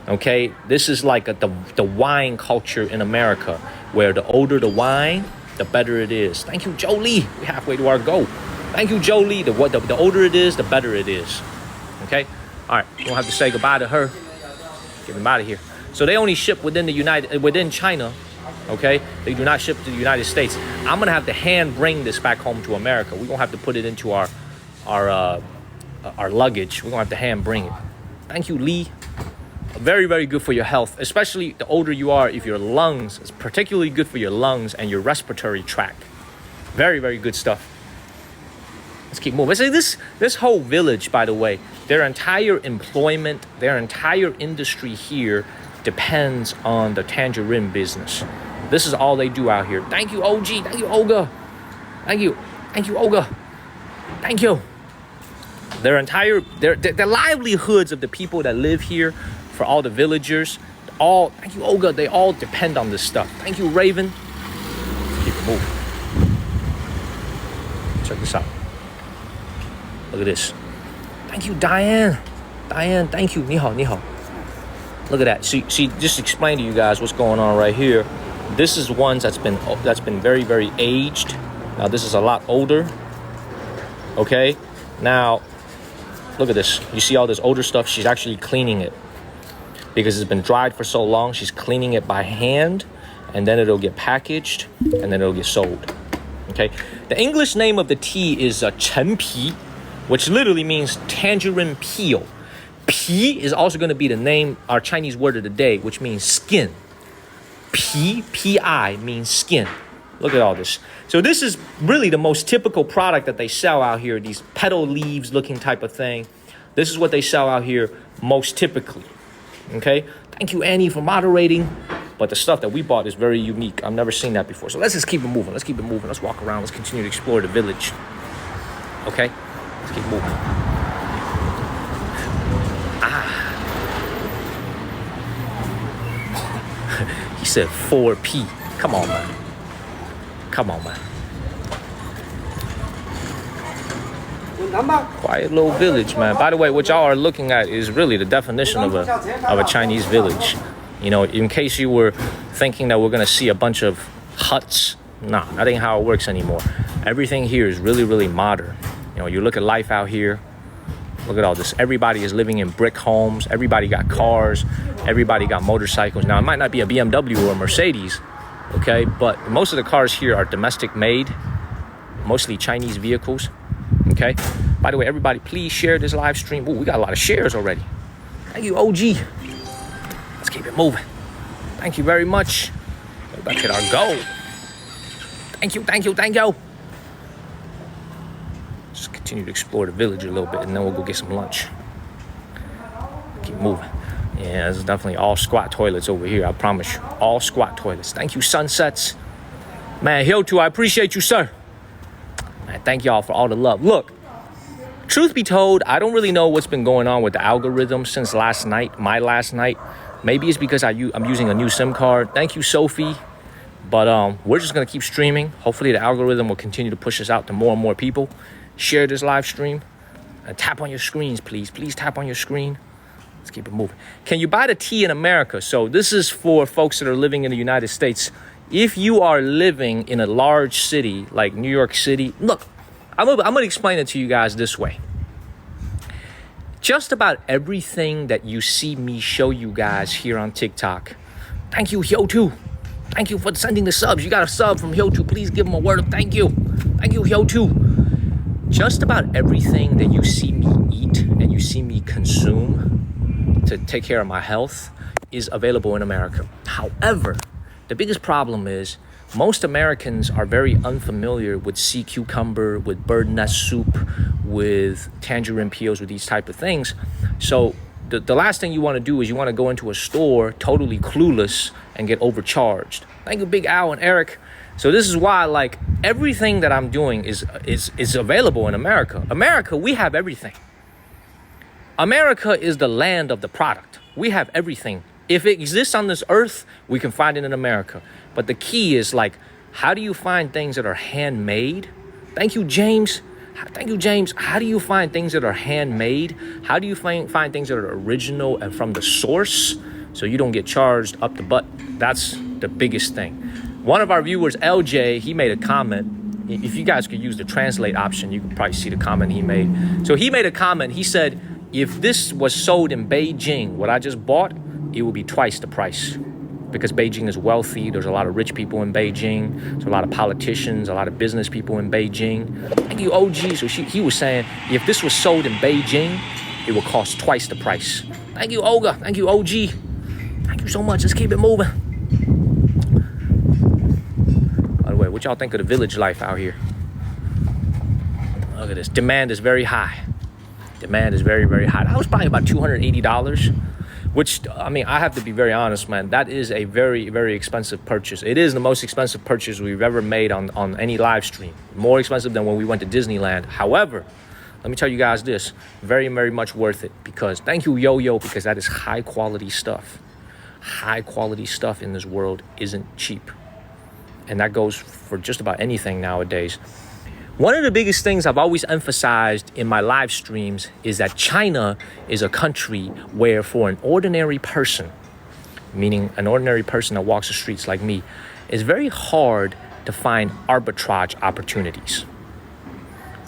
A: Okay, this is like the wine culture in America, where the older the wine, the better it is. Thank you, Jolie. We're halfway to our goal. Thank you, Jolie. The older it is, the better it is. Okay, all right. We don't have to say goodbye to her. Get them out of here. So they only ship within China. Okay, they do not ship to the United States. I'm gonna have to hand bring this back home to America. We're gonna have to put it into our luggage. We're gonna have to hand bring it. Thank you, Lee. Very, very good for your health, especially the older you are. If your lungs, it's particularly good for your lungs and your respiratory tract. Very, very good stuff. Let's keep moving. See, this whole village, by the way, their entire employment, their entire industry here depends on the tangerine business. This is all they do out here. Thank you, OG. Thank you, Olga. Thank you, Olga. Thank you. Their livelihoods of the people that live here, for all the villagers, thank you, Olga, they all depend on this stuff. Thank you, Raven. Keep it moving. Check this out. Look at this. Thank you, Diane. Diane, thank you. 你好, 你好. Look at that. See, just explain to you guys what's going on right here. This is one that's been very, very aged. Now this is a lot older. Okay. Now, Look at this. You see all this older stuff? She's actually cleaning it because it's been dried for so long. She's cleaning it by hand, and then it'll get packaged, and then it'll get sold. Okay. The English name of the tea is Chenpi, which literally means tangerine peel. Pi is also going to be the name, our Chinese word of the day, which means skin. Pi means skin. Look at all this. So this is really the most typical product that they sell out here, these petal leaves looking type of thing. This is what they sell out here most typically. Okay? Thank you, Annie, for moderating. But the stuff that we bought is very unique. I've never seen that before. So let's just keep it moving. Let's keep it moving. Let's walk around. Let's continue to explore the village. Okay? Let's keep moving. He said 4P. Come on, man. Come on, man. Quiet little village, man. By the way, what y'all are looking at is really the definition of a Chinese village. You know, in case you were thinking that we're gonna see a bunch of huts, nah, that ain't how it works anymore. Everything here is really, really modern. You know, you look at life out here. Look at all this. Everybody is living in brick homes. Everybody got cars. Everybody got motorcycles. Now, it might not be a BMW or a Mercedes, okay? But most of the cars here are domestic made, mostly Chinese vehicles, okay? By the way, everybody, please share this live stream. Ooh, we got a lot of shares already. Thank you, OG. Let's keep it moving. Thank you very much. We're back at our goal. Thank you, thank you, thank you. Just continue to explore the village a little bit, and then we'll go get some lunch. Keep moving. Yeah, there's definitely all squat toilets over here, I promise you. All squat toilets. Thank you, Sunsets. Man, Hyotu, I appreciate you, sir. Man, thank y'all for all the love. Look, truth be told, I don't really know what's been going on with the algorithm since last night, my last night. Maybe it's because I'm using a new SIM card. Thank you, Sophie. But we're just going to keep streaming. Hopefully the algorithm will continue to push us out to more and more people. Share this live stream. And tap on your screens, please. Please tap on your screen. Let's keep it moving. Can you buy the tea in America? So this is for folks that are living in the United States. If you are living in a large city like New York City, look, I'm going to explain it to you guys this way. Just about everything that you see me show you guys here on TikTok. Thank you, Hyotu. Thank you for sending the subs. You got a sub from Hyotu. Please give him a word of thank you. Thank you, Hyotu. Just about everything that you see me eat and you see me consume to take care of my health is available in America. However, the biggest problem is most Americans are very unfamiliar with sea cucumber, with bird nest soup, with tangerine peels, with these type of things. So the last thing you want to do is you want to go into a store totally clueless and get overcharged. Thank you, Big Al and Eric. So this is why, like, everything that I'm doing is available in America. America, we have everything. America is the land of the product. We have everything. If it exists on this earth, we can find it in America. But the key is, like, how do you find things that are handmade? Thank you, James. Thank you, James. How do you find things that are handmade? How do you find things that are original and from the source so you don't get charged up the butt? That's the biggest thing. One of our viewers, LJ, he made a comment. If you guys could use the translate option, you could probably see the comment he made. So he made a comment. He said, if this was sold in Beijing, what I just bought, it would be twice the price. Because Beijing is wealthy. There's a lot of rich people in Beijing. There's a lot of politicians, a lot of business people in Beijing. Thank you, OG. So he was saying, if this was sold in Beijing, it would cost twice the price. Thank you, Olga. Thank you, OG. Thank you so much. Let's keep it moving. By the way, what y'all think of the village life out here? Look at this. Demand is very high. Demand is very, very high. That was probably about $280. Which, I mean, I have to be very honest, man. That is a very, very expensive purchase. It is the most expensive purchase we've ever made on any live stream. More expensive than when we went to Disneyland. However, let me tell you guys this. Very, very much worth it. Because, thank you, Yo-Yo, because that is high quality stuff. High quality stuff in this world isn't cheap. And that goes for just about anything nowadays. One of the biggest things I've always emphasized in my live streams is that China is a country where for an ordinary person, meaning an ordinary person that walks the streets like me, it's very hard to find arbitrage opportunities.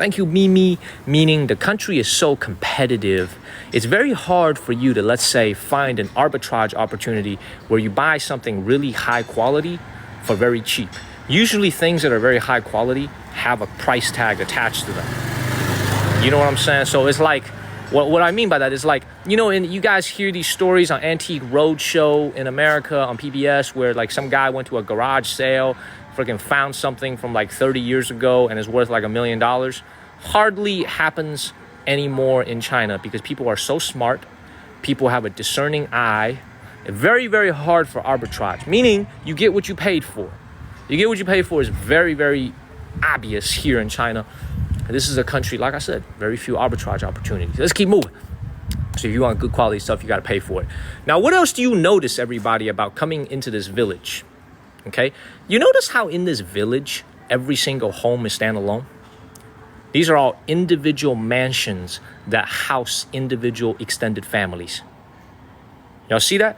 A: Thank you, Mimi, meaning the country is so competitive. It's very hard for you to, let's say, find an arbitrage opportunity where you buy something really high quality for very cheap. Usually things that are very high quality have a price tag attached to them. You know what I'm saying? So it's like, what I mean by that is like, you know, and you guys hear these stories on Antique Roadshow in America on PBS where like some guy went to a garage sale, freaking found something from like 30 years ago and is worth like $1 million. Hardly happens anymore in China because people are so smart. People have a discerning eye. Very, very hard for arbitrage, meaning you get what you paid for. You get what you pay for is very, very obvious here in China. This is a country, like I said, very few arbitrage opportunities. Let's keep moving. So if you want good quality stuff, you got to pay for it. Now, what else do you notice, everybody, about coming into this village? Okay, you notice how in this village, every single home is standalone? These are all individual mansions that house individual extended families. Y'all see that?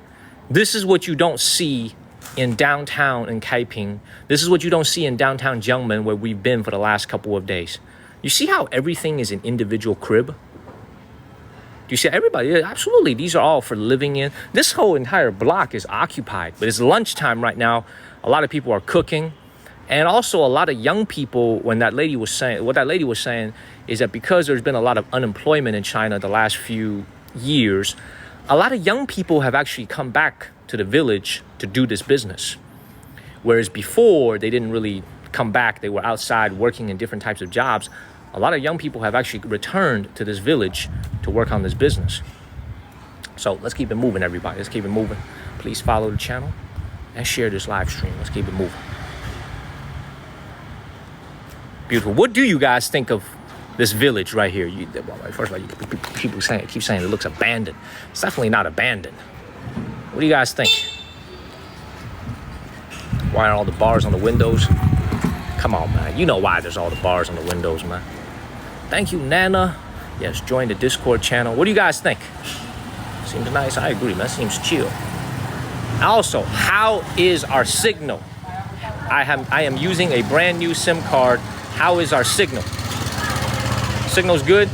A: This is what you don't see in downtown in Kaiping. This is what you don't see in downtown Jiangmen, where we've been for the last couple of days. You see how everything is an individual crib? Do you see everybody? Yeah, absolutely. These are all for living in. This whole entire block is occupied, but it's lunchtime right now. A lot of people are cooking. And also a lot of young people, what that lady was saying is that because there's been a lot of unemployment in China the last few years, a lot of young people have actually come back to the village to do this business. Whereas before, they didn't really come back. They were outside working in different types of jobs. A lot of young people have actually returned to this village to work on this business. So let's keep it moving, everybody. Let's keep it moving. Please follow the channel and share this live stream. Let's keep it moving. Beautiful. What do you guys think of this village right here? First of all, people keep saying it looks abandoned. It's definitely not abandoned. What do you guys think? Why are all the bars on the windows? Come on, man. You know why there's all the bars on the windows, man. Thank you, Nana. Yes, join the Discord channel. What do you guys think? Seems nice. I agree, man. Seems chill. Also, how is our signal? I am using a brand new SIM card. How is our signal? Signal's good?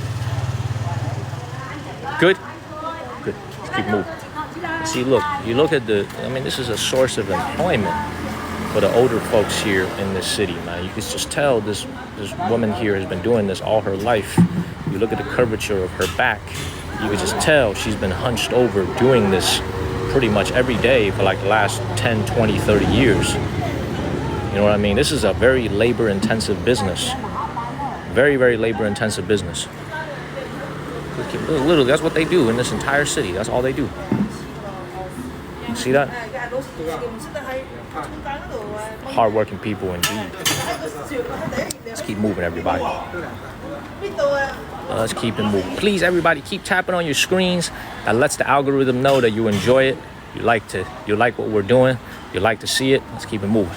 A: Good? Good. Let's keep moving. See, look. You look at this is a source of employment for the older folks here in this city, man. You can just tell this woman here has been doing this all her life. You look at the curvature of her back, you can just tell she's been hunched over doing this pretty much every day for like the last 10, 20, 30 years. You know what I mean? This is a very labor-intensive business. Very, very labor-intensive business. Literally, that's what they do in this entire city. That's all they do. See that? Hard-working people indeed. Let's keep moving, everybody. Let's keep it moving. Please, everybody, keep tapping on your screens. That lets the algorithm know that you enjoy it. You like what we're doing. You like to see it. Let's keep it moving.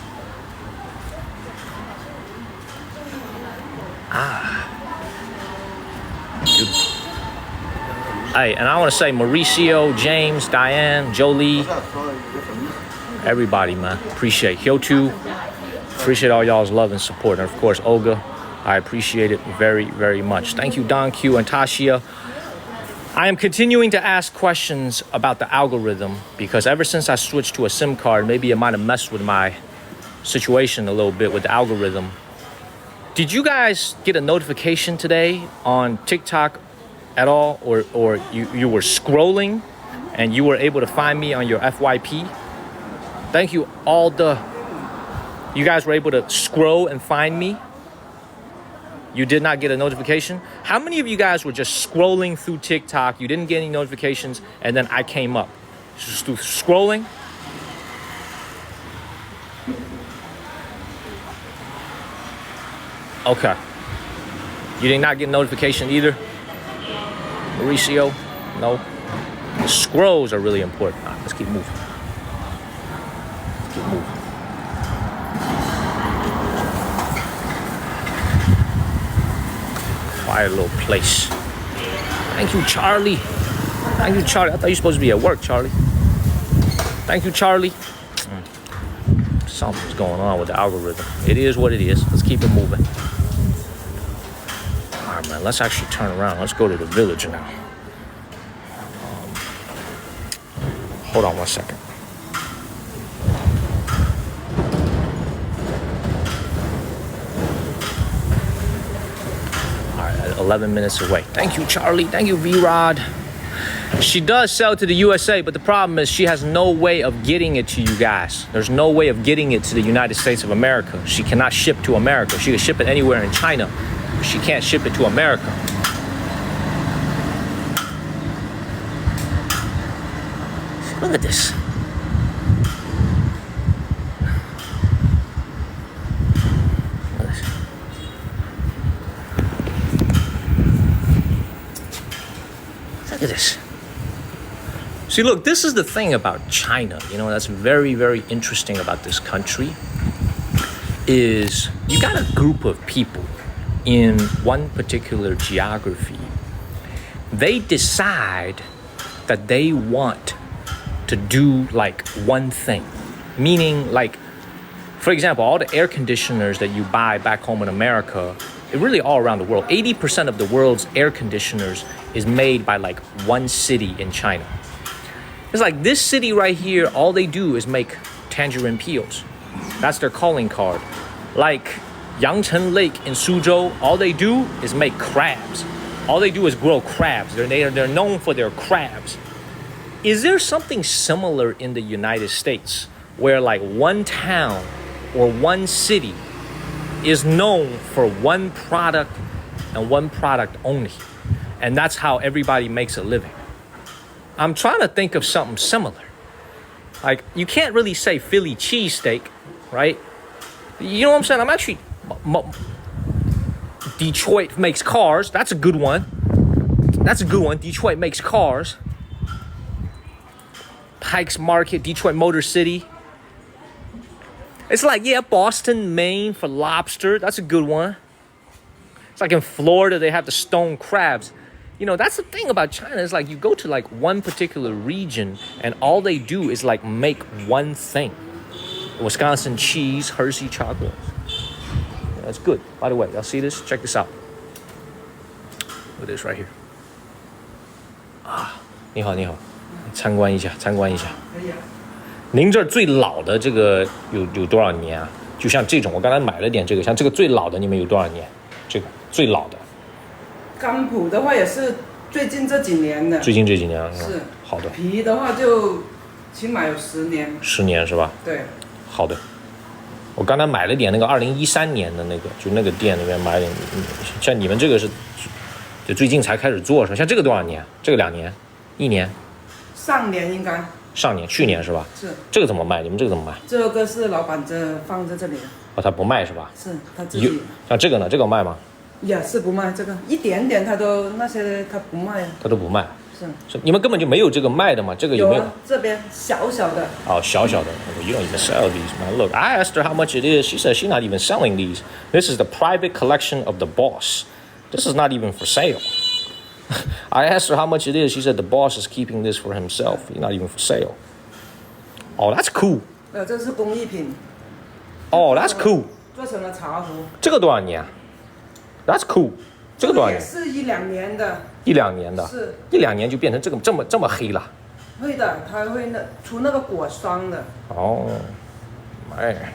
A: Beautiful. Hey, and I want to say Mauricio, James, Diane, Jolie, everybody, man. Appreciate Hyotu. Appreciate all y'all's love and support. And of course, Olga, I appreciate it very, very much. Thank you, Don Q and Tashia. I am continuing to ask questions about the algorithm because ever since I switched to a SIM card, maybe it might have messed with my situation a little bit with the algorithm. Did you guys get a notification today on TikTok at all? Or you were scrolling and you were able to find me on your FYP? Thank you, you guys were able to scroll and find me? You did not get a notification? How many of you guys were just scrolling through TikTok, you didn't get any notifications, and then I came up? Just through scrolling? Okay. You did not get notification either? Mauricio? No? The scrolls are really important. Right, let's keep moving. Let's keep moving. Quiet little place. Thank you, Charlie. Thank you, Charlie. I thought you were supposed to be at work, Charlie. Thank you, Charlie. Something's going on with the algorithm. It is what it is. Let's keep it moving. let's actually turn around. Let's go to the village now. Hold on one second. All right, 11 minutes away. Thank you, Charlie. Thank you, V-Rod. She does sell to the USA, but the problem is she has no way of getting it to you guys. There's no way of getting it to the United States of America. She cannot ship to America. She can ship it anywhere in China, but she can't ship it to America. Look at this. Look at this. See, look, this is the thing about China, that's very, very interesting about this country, is you got a group of people in one particular geography. They decide that they want to do like one thing, meaning like, for example, all the air conditioners that you buy back home in America, really all around the world, 80% of the world's air conditioners is made by like one city in China. It's like this city right here, all they do is make tangerine peels. That's their calling card. Like Yangcheng Lake in Suzhou, all they do is make crabs. All they do is grow crabs. They're known for their crabs. Is there something similar in the United States where like one town or one city is known for one product and one product only? And that's how everybody makes a living. I'm trying to think of something similar. Like, you can't really say Philly cheesesteak, right? You know what I'm saying? I'm actually... Detroit makes cars. That's a good one. Detroit makes cars. Pike's Market, Detroit Motor City. It's like, yeah, Boston, Maine for lobster. That's a good one. It's like in Florida, they have the stone crabs. That's the thing about China. It's like you go to like one particular region and all they do is like make one thing. Wisconsin cheese, Hershey chocolate. That's good. By the way, y'all see this? Check this out. Look at this right here. 你好，参观一下。您这最老的这个有多少年啊？就像这种，我刚才买了点这个，像这个最老的，你们有多少年？这个最老的。
C: 干普的话也是最近这几年的。
A: 最近这几年
C: 是。
A: 好的。
C: 皮的话就起码有10年。10
A: 年是吧？
C: 对。
A: 好的。我刚才买了点那个2013年的那个，就那个店里面买点，像你们这个是就最近才开始做是吧？像这个多少年？这个2年，1年？
C: 上年应该。
A: 上年，去年是吧？
C: 是。
A: 这个怎么卖？你们这个怎么卖？
C: 这个是老板放在这里。
A: 他不卖是吧？
C: 是他自己。
A: 像这个呢？这个卖吗？
C: 也是不卖，这个一点点他都那些他不卖。他
A: 都不卖。
C: 是。
A: 你们根本就没有这个卖的吗？这个有没有？
C: 有啊，这边小小的。
A: 哦，小小的。You don't even sell these, man. Look, I asked her how much it is. She said she's not even selling these. This is the private collection of the boss. This is not even for sale. I asked her how much it is. She said the boss is keeping this for himself. He's not even for sale. Oh, that's cool.
C: 这是工艺品。
A: Oh, that's cool.
C: 做成了茶壶。
A: 这个多少年？That's cool. 这个多少年？
C: 也是1-2年的。
A: 1-2年的。
C: 是。
A: 1-2年就变成这么黑了。
C: 会的，它会出那个果霜的。
A: 哦，哎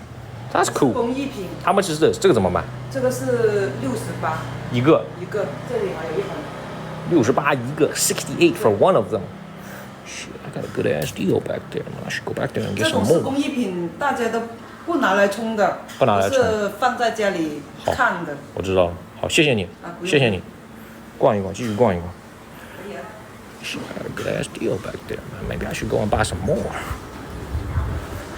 A: ，That's cool.
C: 工艺品。
A: How much is this? 这个怎么卖？
C: 这个是68。
A: 一个。
C: 这里还有一盆。
A: 68一个，68 for one of them. Shit, I got a good ass deal back there. I should go back there and get some more.
C: 这种是工艺品，大家都不拿来冲的，
A: 不拿来冲，
C: 是放在家里看的。
A: 我知道，好，谢谢你，谢谢你，逛一逛，继续逛一逛。Shit, I got a good ass deal back there, man. Maybe I should go and buy some more.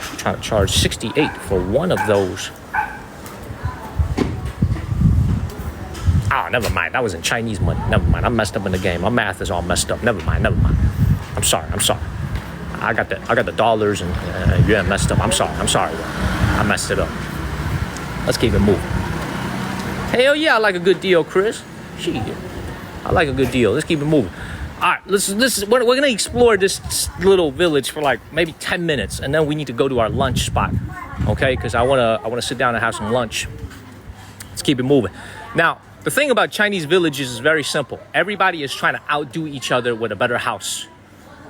A: She's trying to charge 68 for one of those. Ah, never mind. That was in Chinese money. Never mind. I'm messed up in the game. My math is all messed up. Never mind. I'm sorry. I got the dollars and yuan messed up. I'm sorry. I messed it up. Let's keep it moving. Hell yeah, I like a good deal, Chris. Shit, I like a good deal. Let's keep it moving. All right, we're gonna explore this little village for like maybe 10 minutes, and then we need to go to our lunch spot, okay? Because I wanna sit down and have some lunch. Let's keep it moving. Now, The thing about Chinese villages is very simple. Everybody is trying to outdo each other with a better house.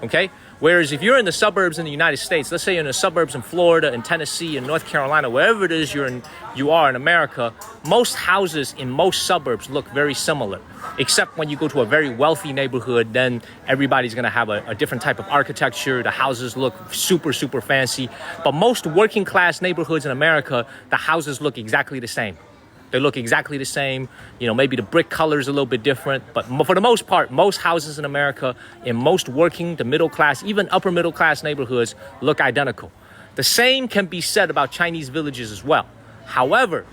A: Okay? Whereas if you're in the suburbs in the United States, let's say you're in the suburbs in Florida, in Tennessee, in North Carolina, wherever it is you are in America, most houses in most suburbs look very similar. Except when you go to a very wealthy neighborhood, then everybody's gonna have a different type of architecture. The houses look super, super fancy. But most working class neighborhoods in America, the houses look exactly the same. They look exactly the same. You know, maybe the brick color is a little bit different, but for the most part, most houses in America, in most working to middle class, even upper middle class neighborhoods, look identical. The same can be said about Chinese villages as well. However,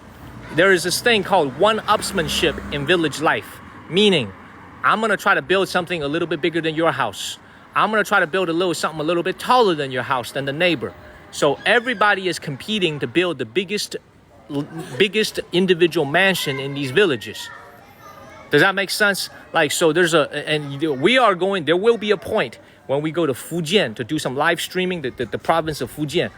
A: there is this thing called one-upsmanship in village life, meaning I'm gonna try to build something a little bit bigger than your house. I'm gonna try to build something a little bit taller than your house, than the neighbor. So everybody is competing to build the biggest individual mansion in these villages. Does that make sense? Like, so there will be a point when we go to Fujian to do some live streaming, the province of Fujian.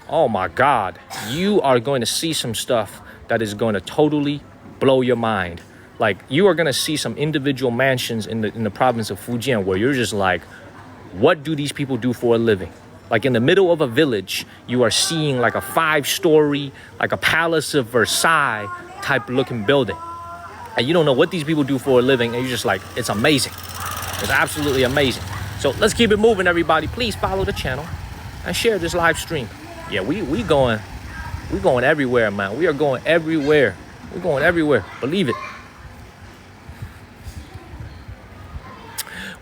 A: Oh my God, you are going to see some stuff that is going to totally blow your mind. Like, you are going to see some individual mansions in the province of Fujian where you're just like, what do these people do for a living? Like, in the middle of a village, you are seeing like a 5-story, like a Palace of Versailles type looking building. And you don't know what these people do for a living. And you're just like, it's amazing. It's absolutely amazing. So let's keep it moving, everybody. Please follow the channel and share this live stream. Yeah, we going everywhere, man. We are going everywhere. We're going everywhere. Believe it.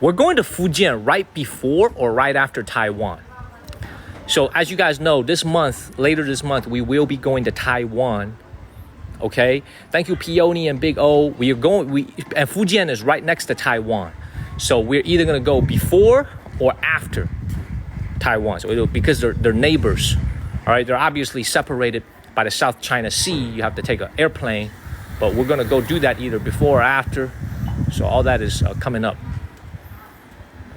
A: We're going to Fujian right before or right after Taiwan. So as you guys know, later this month, we will be going to Taiwan. Okay. Thank you, Peony and Big O. And Fujian is right next to Taiwan. So we're either going to go before or after Taiwan. So because they're neighbors. All right. They're obviously separated by the South China Sea. You have to take an airplane, but we're going to go do that either before or after. So all that is coming up.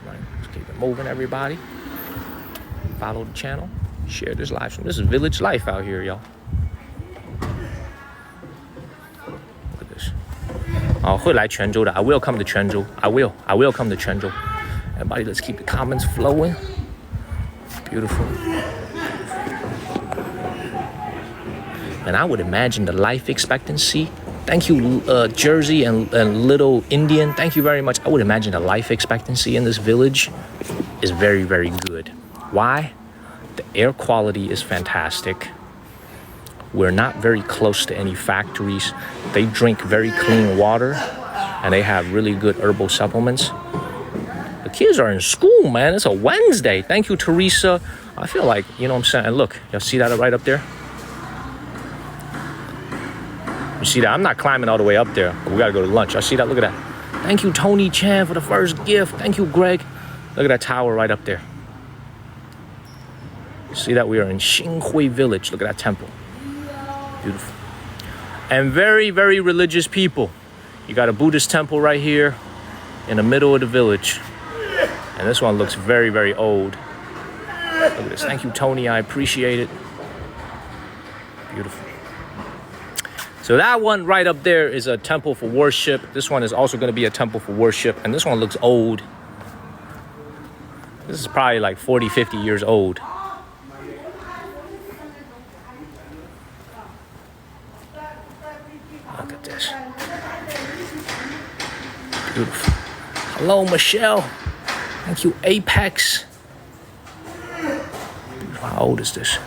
A: All right. Let's keep it moving, everybody. Follow the channel, share this live stream. This is village life out here, y'all. Look at this. I will come to Quanzhou. I will come to Quanzhou. Everybody, let's keep the comments flowing. Beautiful. And I would imagine the life expectancy. Thank you, Jersey and Little Indian. Thank you very much. I would imagine the life expectancy in this village is very, very good. Why? The air quality is fantastic. We're not very close to any factories. They drink very clean water and they have really good herbal supplements. The kids are in school, man. It's a Wednesday. Thank you, Teresa. I feel like, you know what I'm saying? And look, y'all see that right up there? You see that? I'm not climbing all the way up there. We gotta go to lunch. Y'all see that? Look at that. Thank you, Tony Chan, for the first gift. Thank you, Greg. Look at that tower right up there. See that? We are in Xinhui village. Look at that temple. Beautiful. And very, very religious people. You got a Buddhist temple right here in the middle of the village. And this one looks very, very old. Look at this. Thank you, Tony. I appreciate it. Beautiful. So that one right up there is a temple for worship. This one is also going to be a temple for worship. And this one looks old. This is probably like 40, 50 years old. Look at this. Beautiful. Hello, Michelle. Thank you, Apex. How old is this?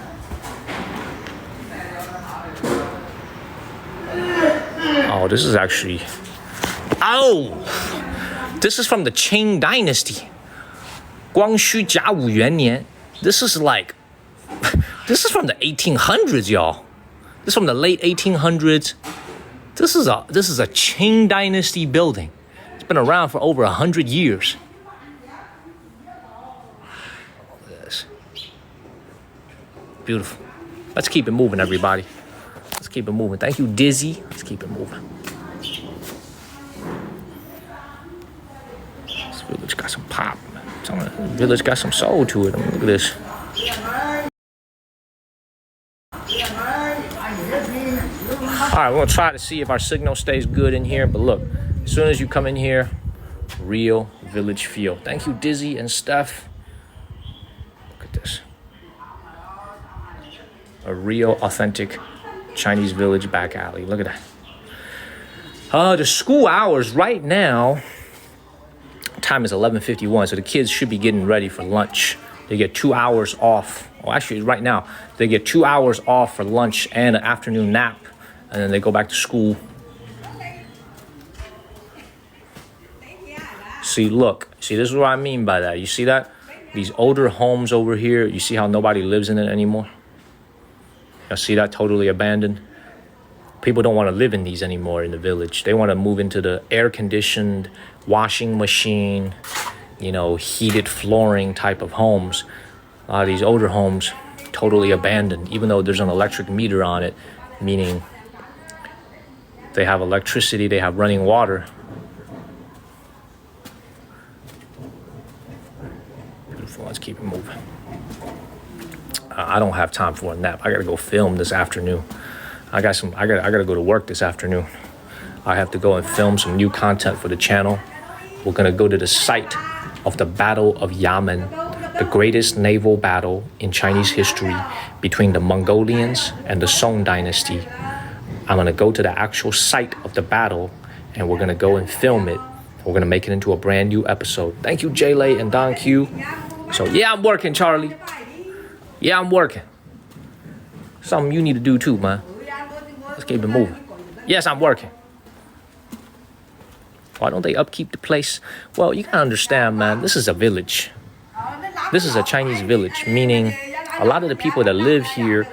A: Oh, this is actually... Oh! This is from the Qing Dynasty. Guangxu Jiawu Yuannian. This is like... This is from the 1800s, y'all. This is from the late 1800s. This is a Qing Dynasty building. It's been around for over 100 years. Look at this. Beautiful. Let's keep it moving, everybody. Let's keep it moving. Thank you, Dizzy. Let's keep it moving. This village got some pop. This village got some soul to it. I mean, look at this. All right, we're gonna try to see if our signal stays good in here. But look, as soon as you come in here, real village feel. Thank you, Dizzy and Steph. Look at this. A real, authentic Chinese village back alley. Look at that. The school hours right now, time is 11:51, so the kids should be getting ready for lunch. They get 2 hours off. Well, actually, right now, they get 2 hours off for lunch and an afternoon nap, and then they go back to school. See, look. See, this is what I mean by that. You see that? These older homes over here, you see how nobody lives in it anymore? You see that? Totally abandoned. People don't want to live in these anymore in the village. They want to move into the air-conditioned, washing machine, heated flooring type of homes. A lot of these older homes, totally abandoned, even though there's an electric meter on it, meaning they have electricity, they have running water. Beautiful, let's keep it moving. I don't have time for a nap. I gotta go film this afternoon. I gotta go to work this afternoon. I have to go and film some new content for the channel. We're gonna go to the site of the Battle of Yamen, the greatest naval battle in Chinese history between the Mongolians and the Song dynasty. I'm gonna go to the actual site of the battle and we're gonna go and film it. We're gonna make it into a brand new episode. Thank you, J-Lay and Don Q. So yeah, I'm working, Charlie. Yeah, I'm working. Something you need to do too, man. Let's keep it moving. Yes, I'm working. Why don't they upkeep the place? Well, you gotta understand, man, this is a village. This is a Chinese village, meaning a lot of the people that live here,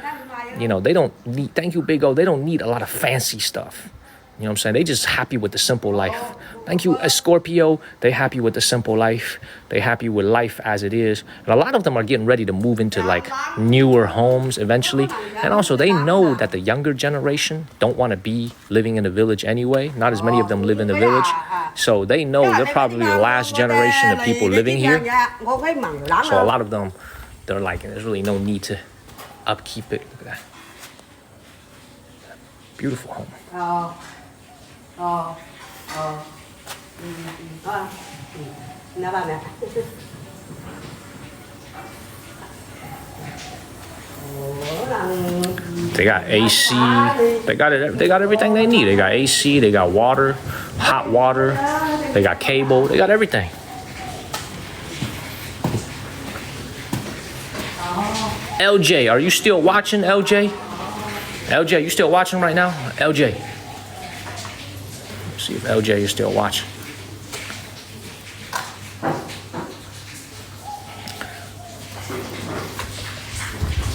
A: they don't need, thank you, Big O, they don't need a lot of fancy stuff. You know what I'm saying? They just happy with the simple life. Thank you, Scorpio. They happy with the simple life. They happy with life as it is. And a lot of them are getting ready to move into like newer homes eventually. And also they know that the younger generation don't want to be living in the village anyway. Not as many of them live in the village. So they know they're probably the last generation of people living here. So a lot of them, they're like, there's really no need to upkeep it. Look at that. Beautiful home. They got AC. They got it. They got everything they need. They got AC. They got water, hot water. They got cable. They got everything. LJ, are you still watching, LJ? LJ, you still watching right now? LJ. Let's see if LJ is still watching.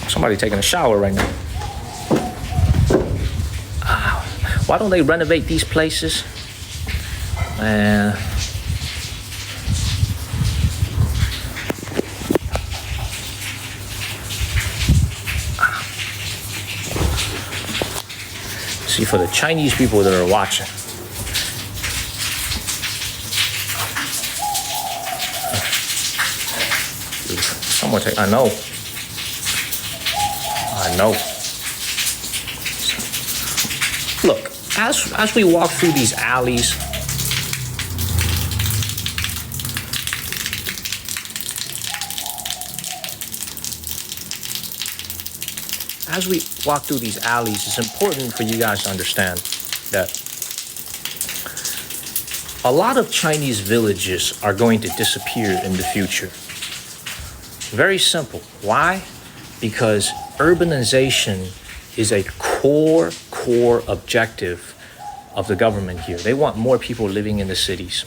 A: Somebody taking a shower right now. Why don't they renovate these places? Man. See, for the Chinese people that are watching, someone take, I know. Look, as we walk through these alleys, it's important for you guys to understand that a lot of Chinese villages are going to disappear in the future. Very simple. Why? Because urbanization is a core objective of the government here. They want more people living in the cities.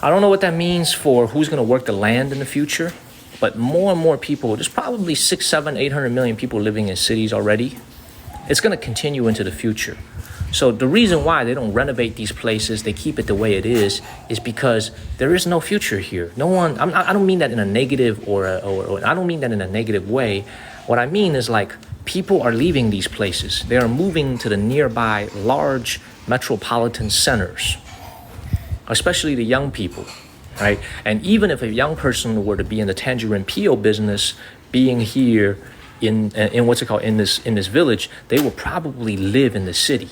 A: I don't know what that means for who's going to work the land in the future, but more and more people, there's probably 6, 7, 800 million people living in cities already. It's going to continue into the future. So the reason why they don't renovate these places, they keep it the way it is because there is no future here. No one, I don't mean that in a negative or I don't mean that in a negative way. What I mean is like people are leaving these places. They are moving to the nearby large metropolitan centers, especially the young people, right? And even if a young person were to be in the tangerine peel business, being here in what's it called, in this village, they will probably live in the city.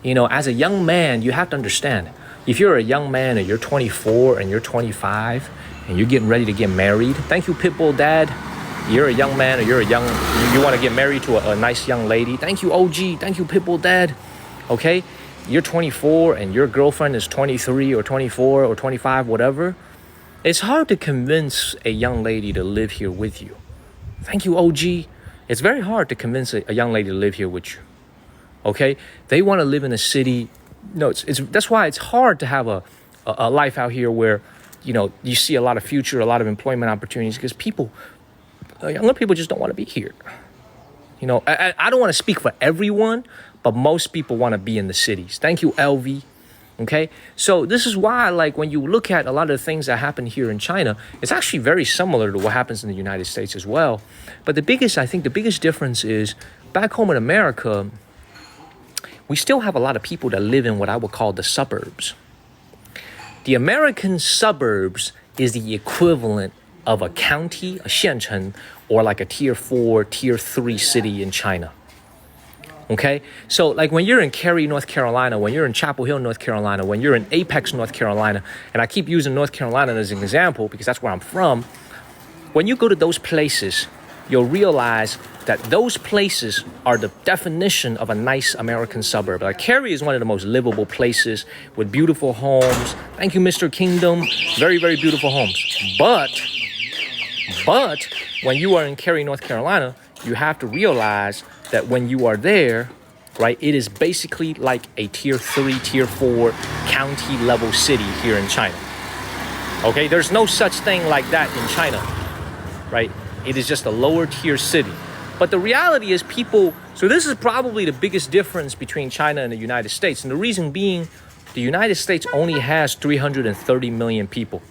A: You know, as a young man, you have to understand, if you're a young man and you're 24 and you're 25 and you're getting ready to get married, thank you, Pitbull Dad. You're a young man or you want to get married to a nice young lady. Thank you, OG. Thank you, Pitbull Dad. Okay? You're 24 and your girlfriend is 23 or 24 or 25, whatever. It's hard to convince a young lady to live here with you. Thank you, OG. It's very hard to convince a young lady to live here with you. Okay? They want to live in a city. No, that's why it's hard to have a life out here where, you know, you see a lot of future, a lot of employment opportunities, because younger people just don't want to be here. You know, I don't want to speak for everyone, but most people want to be in the cities. Thank you, LV. Okay, so this is why, like, when you look at a lot of the things that happen here in China, it's actually very similar to what happens in the United States as well. But the biggest difference is back home in America, we still have a lot of people that live in what I would call the suburbs. The American suburbs is the equivalent of a county, a 县城, or like a tier 4, tier 3 city in China. Okay, so like when you're in Cary, North Carolina, when you're in Chapel Hill, North Carolina, when you're in Apex, North Carolina, and I keep using North Carolina as an example because that's where I'm from, when you go to those places, you'll realize that those places are the definition of a nice American suburb. Like Cary is one of the most livable places with beautiful homes. Thank you, Mr. Kingdom. Very, very beautiful homes. But when you are in Cary, North Carolina, you have to realize that when you are there, right, it is basically like a tier 3, tier 4 county level city here in China. Okay, there's no such thing like that in China, right? It is just a lower tier city. But the reality is so this is probably the biggest difference between China and the United States. And the reason being, the United States only has 330 million people.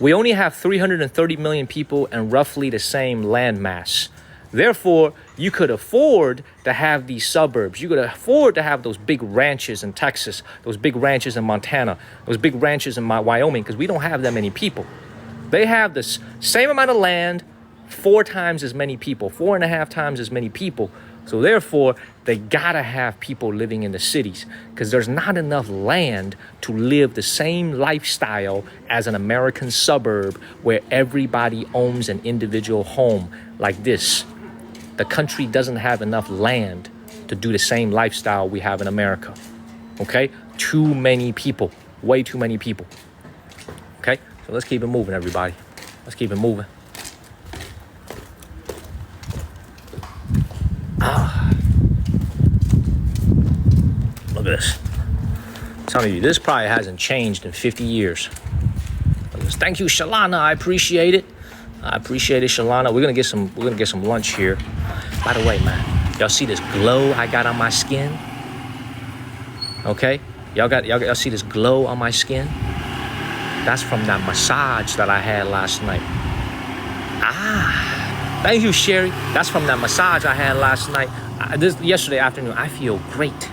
A: We only have 330 million people and roughly the same land mass. Therefore, you could afford to have these suburbs. You could afford to have those big ranches in Texas, those big ranches in Montana, those big ranches in Wyoming, because we don't have that many people. They have the same amount of land, 4 times as many people, 4.5 times as many people. So therefore, they gotta have people living in the cities because there's not enough land to live the same lifestyle as an American suburb where everybody owns an individual home like this. The country doesn't have enough land to do the same lifestyle we have in America. Okay? Too many people. Way too many people. Okay? So let's keep it moving, everybody. Let's keep it moving. Look at this. I'm telling you, this probably hasn't changed in 50 years. Thank you, Shalana. I appreciate it. I appreciate it, Shalana. We're gonna get some lunch here. By the way, man, y'all see this glow I got on my skin? Okay? Y'all see this glow on my skin? That's from that massage that I had last night. Thank you, Sherry. That's from that massage I had last night. Yesterday afternoon. I feel great.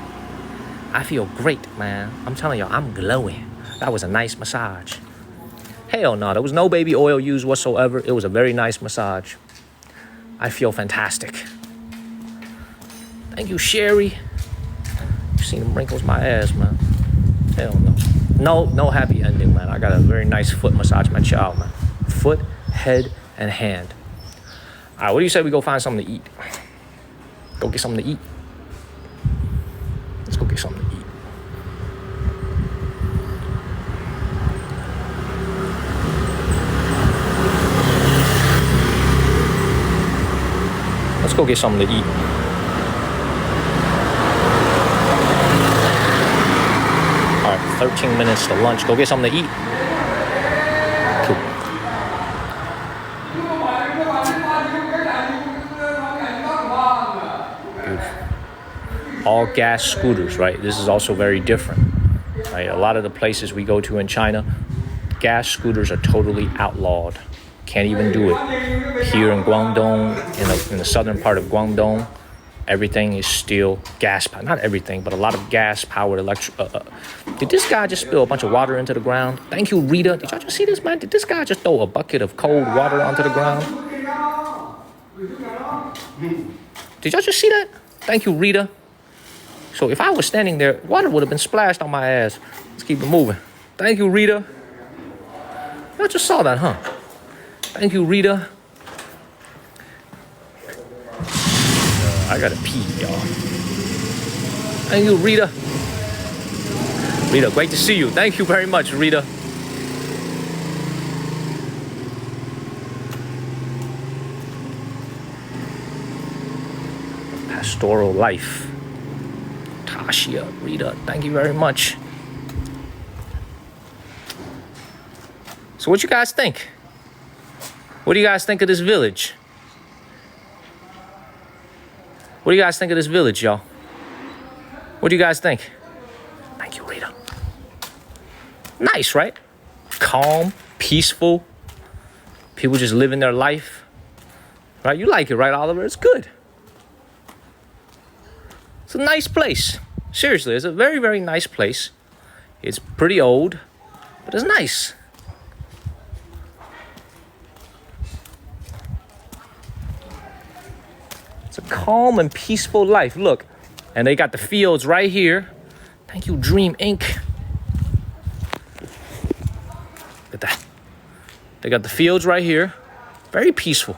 A: I feel great, man. I'm telling y'all, I'm glowing. That was a nice massage. Hell no, there was no baby oil used whatsoever. It was a very nice massage. I feel fantastic. Thank you, Sherry. You seen them wrinkles my ass, man. Hell no. No happy ending, man. I got a very nice foot massage my child, man. Foot, head, and hand. All right, what do you say we go find something to eat? Go get something to eat. Let's go get something to eat. Let's go get something to eat. All right, 13 minutes to lunch. Go get something to eat. Cool. All gas scooters, right? This is also very different, right? A lot of the places we go to in China, gas scooters are totally outlawed. Can't even do it. Here in Guangdong, in the southern part of Guangdong, everything is still gas powered. Not everything, but a lot of gas powered electric. Did this guy just spill a bunch of water into the ground? Thank you, Rita. Did y'all just see this, man? Did this guy just throw a bucket of cold water onto the ground? Did y'all just see that? Thank you, Rita. So if I was standing there, water would have been splashed on my ass. Let's keep it moving. Thank you, Rita. Y'all just saw that, huh? Thank you, Rita. I gotta pee, y'all. Thank you, Rita. Rita, great to see you. Thank you very much, Rita. Pastoral life. Tasha, Rita, thank you very much. So what you guys think? What do you guys think of this village? What do you guys think of this village, y'all? What do you guys think? Thank you, Rita. Nice, right? Calm, peaceful. People just living their life. Right? You like it, right, Oliver? It's good. It's a nice place. Seriously, it's a very, very nice place. It's pretty old, but it's nice. It's a calm and peaceful life. Look, and they got the fields right here. Thank you, Dream Inc. Look at that. They got the fields right here. Very peaceful.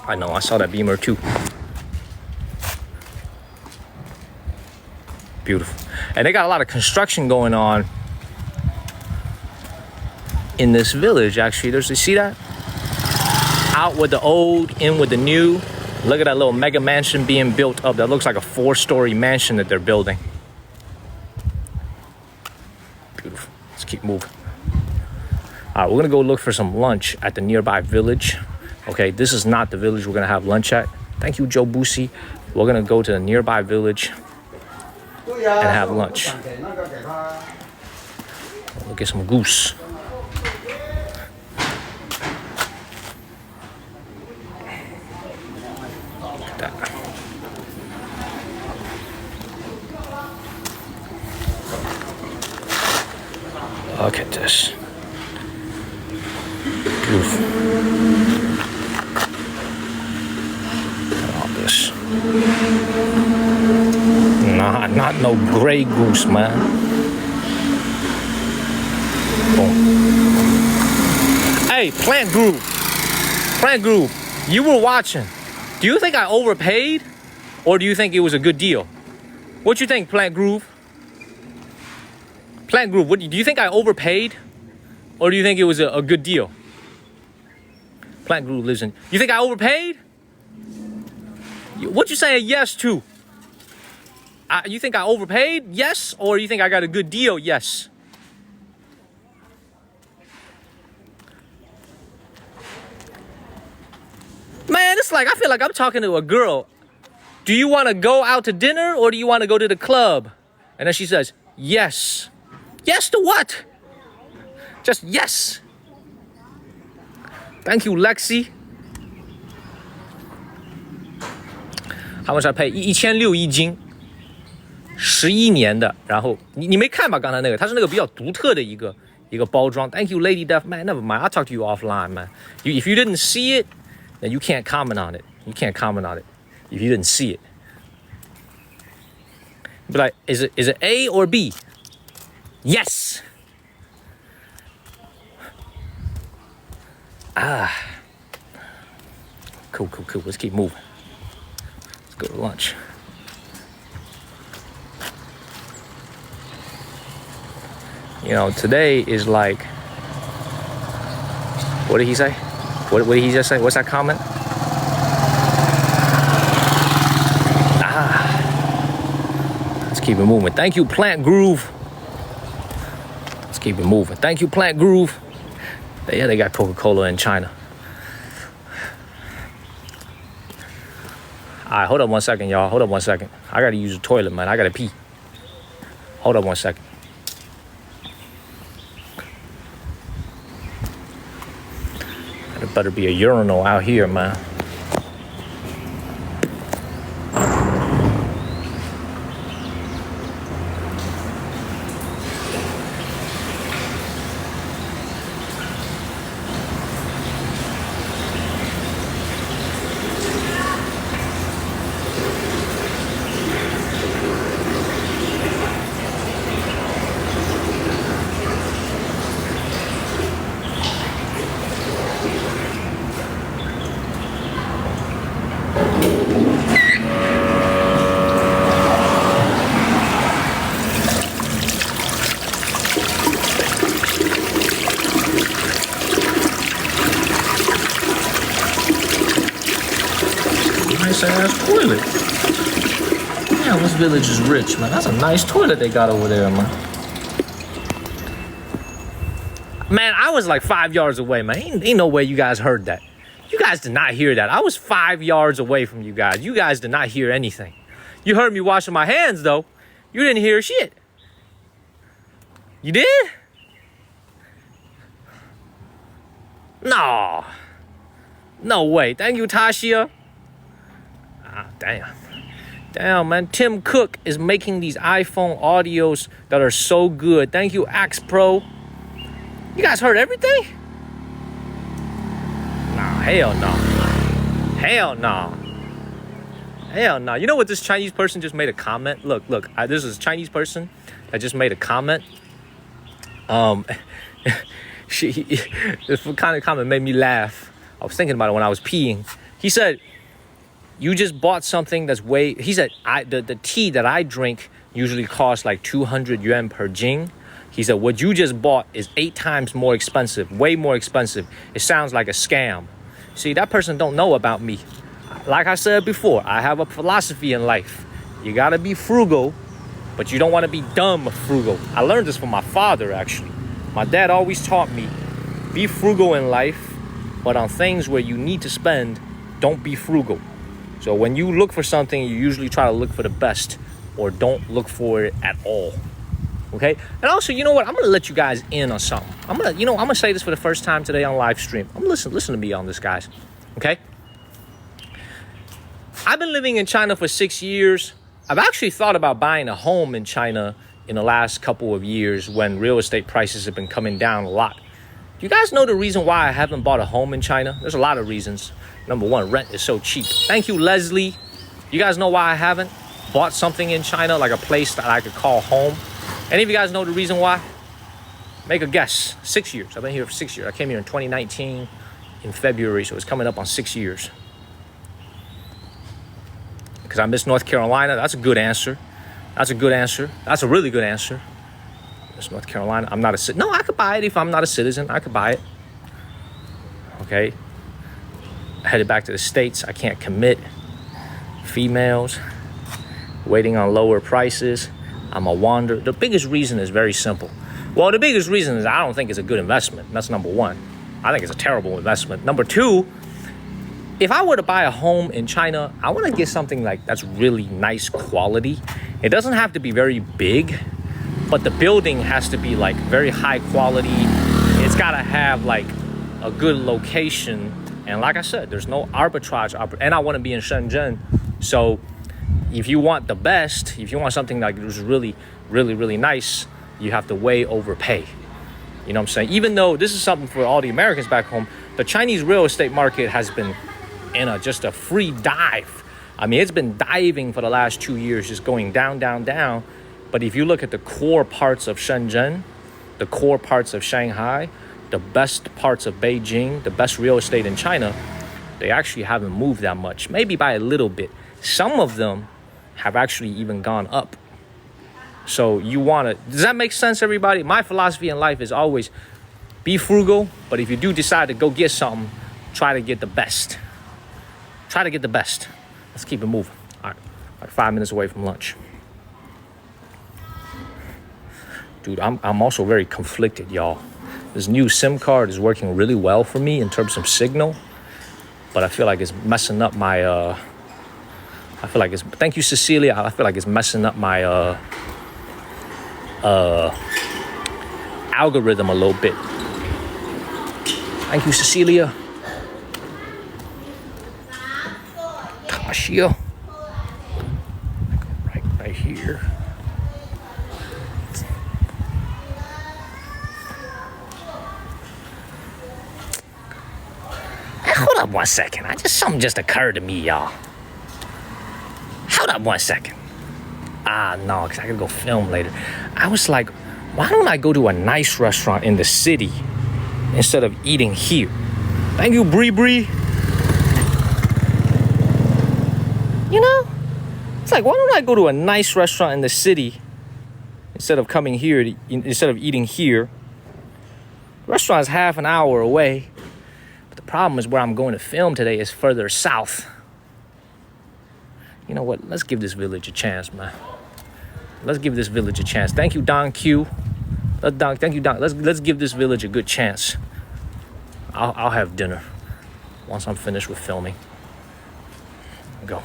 A: I know, I saw that Beamer too. Beautiful. And they got a lot of construction going on in this village, actually. You see that? Out with the old, in with the new. Look at that little mega mansion being built up. That looks like a 4-story mansion that they're building. Beautiful. Let's keep moving. All right, we're gonna go look for some lunch at the nearby village. Okay, this is not the village we're gonna have lunch at. Thank you, Joe Boosie. We're gonna go to the nearby village and have lunch. We'll get some goose. Look at that. Look at this. Beautiful. All this. Nah, not no gray goose, man. Boom. Hey, Plant Groove. Plant Groove, you were watching. Do you think I overpaid? Or do you think it was a good deal? What you think, Plant Groove? Plant Groove, what do you think I overpaid? Or do you think it was a good deal? Plant Groove lives in. You think I overpaid? What you saying yes to? You think I overpaid? Yes. Or you think I got a good deal? Yes. Man, it's like, I feel like I'm talking to a girl. Do you want to go out to dinner or do you want to go to the club? And then she says, yes. Yes to what? Just yes. Thank you, Lexi. How much I pay? 1600一斤，11年的。然后你没看吧？刚才那个，它是那个比较独特的一个包装。Thank you, Lady Deaf Man. Never mind. I'll talk to you offline, man. If you didn't see it, then you can't comment on it. You can't comment on it if you didn't see it. Be like, is it A or B? Yes. Ah. Cool. Let's keep moving. Let's go to lunch. You know, today is like, what did he say? What did he just say? What's that comment? Let's keep it moving. Thank you, Plant Groove. Let's keep it moving. Thank you, Plant Groove. Yeah, they got Coca-Cola in China. All right, hold up 1 second, y'all. Hold up 1 second. I gotta use the toilet, man. I gotta pee. Hold up 1 second. There better be a urinal out here, man. nice ass toilet. Damn, this village is rich, man. That's a nice toilet they got over there, man. Man, I was like 5 yards away, man. Ain't no way you guys heard that. You guys did not hear that. I was 5 yards away from you guys. You guys did not hear anything. You heard me washing my hands, though. You didn't hear shit. You did? No. No way. Thank you, Tasha. Ah, damn. Damn, man. Tim Cook is making these iPhone audios that are so good. Thank you, Axe Pro. You guys heard everything? Nah, hell no. Hell no. Hell no. You know what this Chinese person just made a comment? Look. This is a Chinese person that just made a comment. This kind of comment made me laugh. I was thinking about it when I was peeing. He said, you just bought something that's way... He said, the tea that I drink usually costs like 200 yuan per jing. He said, what you just bought is 8 times more expensive, way more expensive. It sounds like a scam. See, that person don't know about me. Like I said before, I have a philosophy in life. You gotta be frugal, but you don't want to be dumb frugal. I learned this from my father, actually. My dad always taught me, be frugal in life, but on things where you need to spend, don't be frugal. So when you look for something, you usually try to look for the best, or don't look for it at all. Okay? And also, you know what? I'm gonna let you guys in on something. I'm gonna say this for the first time today on live stream. Listen to me on this, guys. Okay? I've been living in China for 6 years. I've actually thought about buying a home in China in the last couple of years when real estate prices have been coming down a lot. Do you guys know the reason why I haven't bought a home in China? There's a lot of reasons. Number one, rent is so cheap. Thank you, Leslie. You guys know why I haven't bought something in China, like a place that I could call home? Any of you guys know the reason why? Make a guess. 6 years. I've been here for 6 years. I came here in 2019 in February, so it's coming up on 6 years. Because I miss North Carolina. That's a good answer. That's a good answer. That's a really good answer. Miss North Carolina. I'm not a citizen. No, I could buy it if I'm not a citizen. I could buy it. Okay. Headed back to the States. I can't commit. Females. Waiting on lower prices. I'm a wander. The biggest reason is very simple. Well, the biggest reason is I don't think it's a good investment. That's number one. I think it's a terrible investment. Number two, if I were to buy a home in China, I want to get something like that's really nice quality. It doesn't have to be very big, but the building has to be like very high quality. It's got to have like a good location. And like I said, there's no arbitrage. And I want to be in Shenzhen. So if you want the best, if you want something like is really, really, really nice, you have to way overpay. You know what I'm saying? Even though this is something for all the Americans back home, the Chinese real estate market has been in just a free dive. I mean, it's been diving for the last 2 years, just going down, down, down. But if you look at the core parts of Shenzhen, the core parts of Shanghai, the best parts of Beijing, the best real estate in China, they actually haven't moved that much, maybe by a little bit. Some of them have actually even gone up. So you want to, does that make sense, everybody? My philosophy in life is always be frugal, but if you do decide to go get something, try to get the best. Try to get the best. Let's keep it moving. All right, like 5 minutes away from lunch. Dude, I'm also very conflicted, y'all. This new SIM card is working really well for me in terms of signal, but I feel like it's messing up my, thank you, Cecilia. I feel like it's messing up my, algorithm a little bit. Thank you, Cecilia. Tasha. Right here. Hold up 1 second. Something just occurred to me, y'all. Hold up 1 second. No, because I gotta go film later. I was like, why don't I go to a nice restaurant in the city instead of eating here? Thank you, Bree Bree. You know, it's like, why don't I go to a nice restaurant in the city instead of coming here, instead of eating here? The restaurant is half an hour away, but the problem is where I'm going to film today is further south. You know what? Let's give this village a chance, man. Let's give this village a chance. Thank you, Don Q. Thank you, Don. Let's give this village a good chance. I'll have dinner once I'm finished with filming. Go.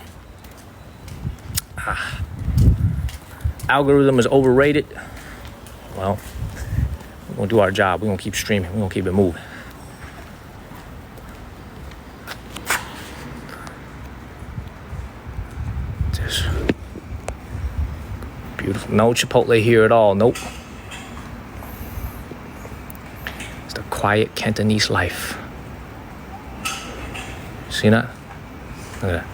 A: Algorithm is overrated. Well, we're gonna do our job. We're gonna keep streaming. We're gonna keep it moving. Just beautiful. No Chipotle here at all. Nope. It's the quiet Cantonese life. See that? Look at that.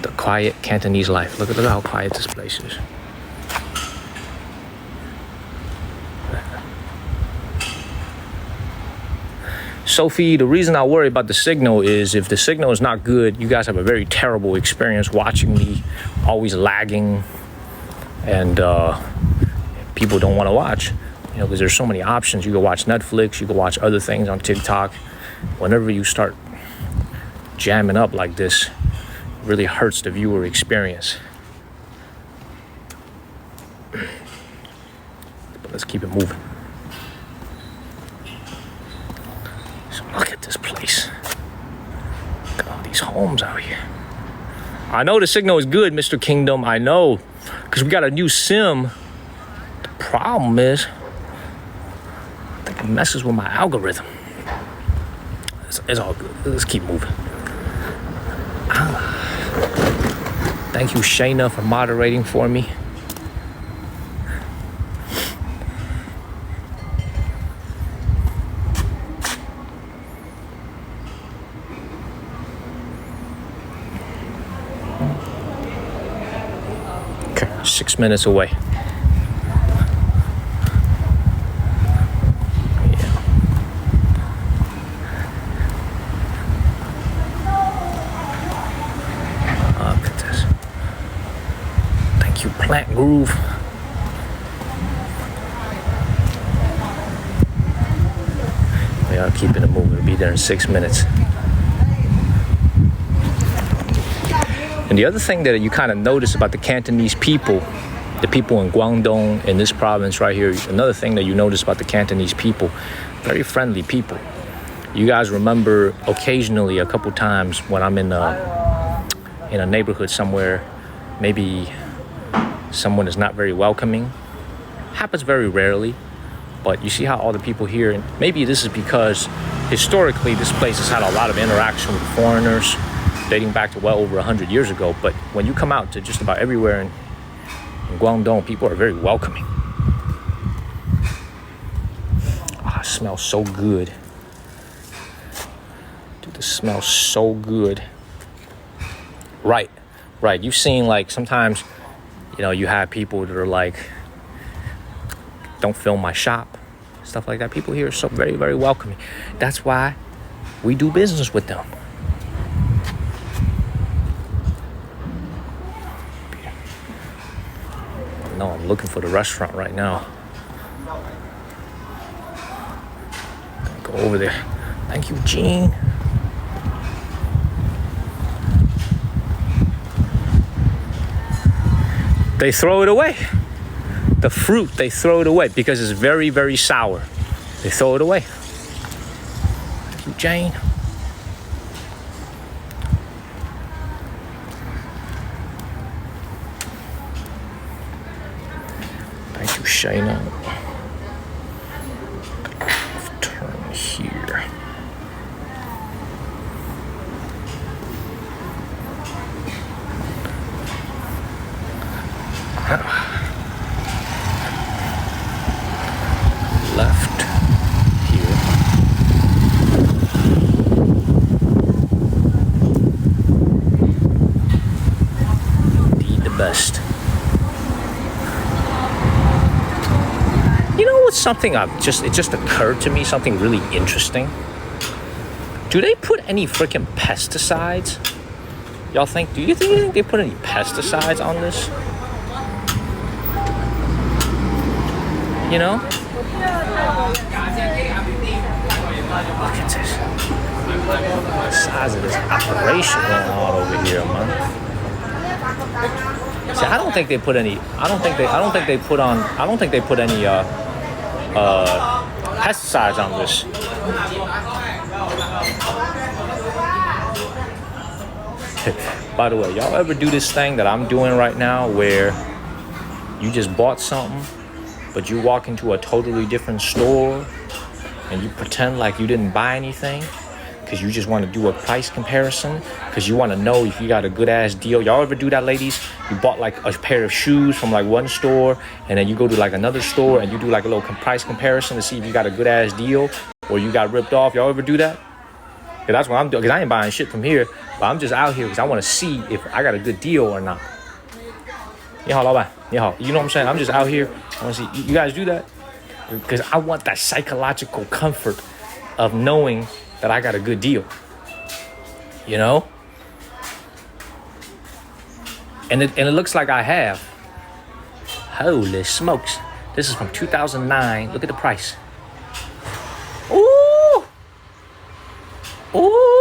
A: The quiet Cantonese life. Look at how quiet this place is. Sophie, the reason I worry about the signal is if the signal is not good, you guys have a very terrible experience watching me, always lagging, and people don't want to watch, you know, because there's so many options. You can watch Netflix, you can watch other things on TikTok. Whenever you start jamming up like this, it really hurts the viewer experience. But let's keep it moving. Look at this place. Look at all these homes out here. I know the signal is good, Mr. Kingdom. I know. Because we got a new sim. The problem is, I think it messes with my algorithm. It's all good. Let's keep moving. Thank you, Shayna, for moderating for me. Okay, 6 minutes away. Plant Groove. We are keeping it moving. We'll be there in 6 minutes. And the other thing that you kind of notice about the Cantonese people, the people in Guangdong, in this province right here, another thing that you notice about the Cantonese people, very friendly people. You guys remember occasionally a couple times when I'm in a neighborhood somewhere, maybe someone is not very welcoming. Happens very rarely, but you see how all the people here, and maybe this is because historically this place has had a lot of interaction with foreigners dating back to well over 100 years ago, but when you come out to just about everywhere in Guangdong, people are very welcoming. Ah, it smells so good. Dude, this smells so good. Right. You've seen, like, sometimes, you know, you have people that are like, don't film my shop, stuff like that. People here are so very, very welcoming. That's why we do business with them. No, I'm looking for the restaurant right now. Go over there. Thank you, Gene. They throw it away. The fruit, they throw it away because it's very, very sour. They throw it away. Thank you, Jane. Thank you, Shayna. Turn here. Left here. Indeed the best. You know what's something it just occurred to me, something really interesting. Do they put any freaking pesticides? Y'all think, do you think they put any pesticides on this? You know? Look at this. The size of this operation going on over here, man. See, I don't think they put any. I don't think they put on. I don't think they put any pesticides on this. By the way, y'all ever do this thing that I'm doing right now, where you just bought something, but you walk into a totally different store and you pretend like you didn't buy anything because you just want to do a price comparison, because you want to know if you got a good ass deal? Y'all ever do that, ladies? You bought like a pair of shoes from like one store, and then you go to like another store and you do like a little price comparison to see if you got a good ass deal or you got ripped off. Y'all ever do that? Cause that's what I'm doing. Cause I ain't buying shit from here, but I'm just out here because I want to see if I got a good deal or not. 你好，老板，你好. You know what I'm saying? I'm just out here. I want to see. You guys do that? Because I want that psychological comfort of knowing that I got a good deal. You know? And it looks like I have. Holy smokes. This is from 2009. Look at the price. Ooh! Ooh!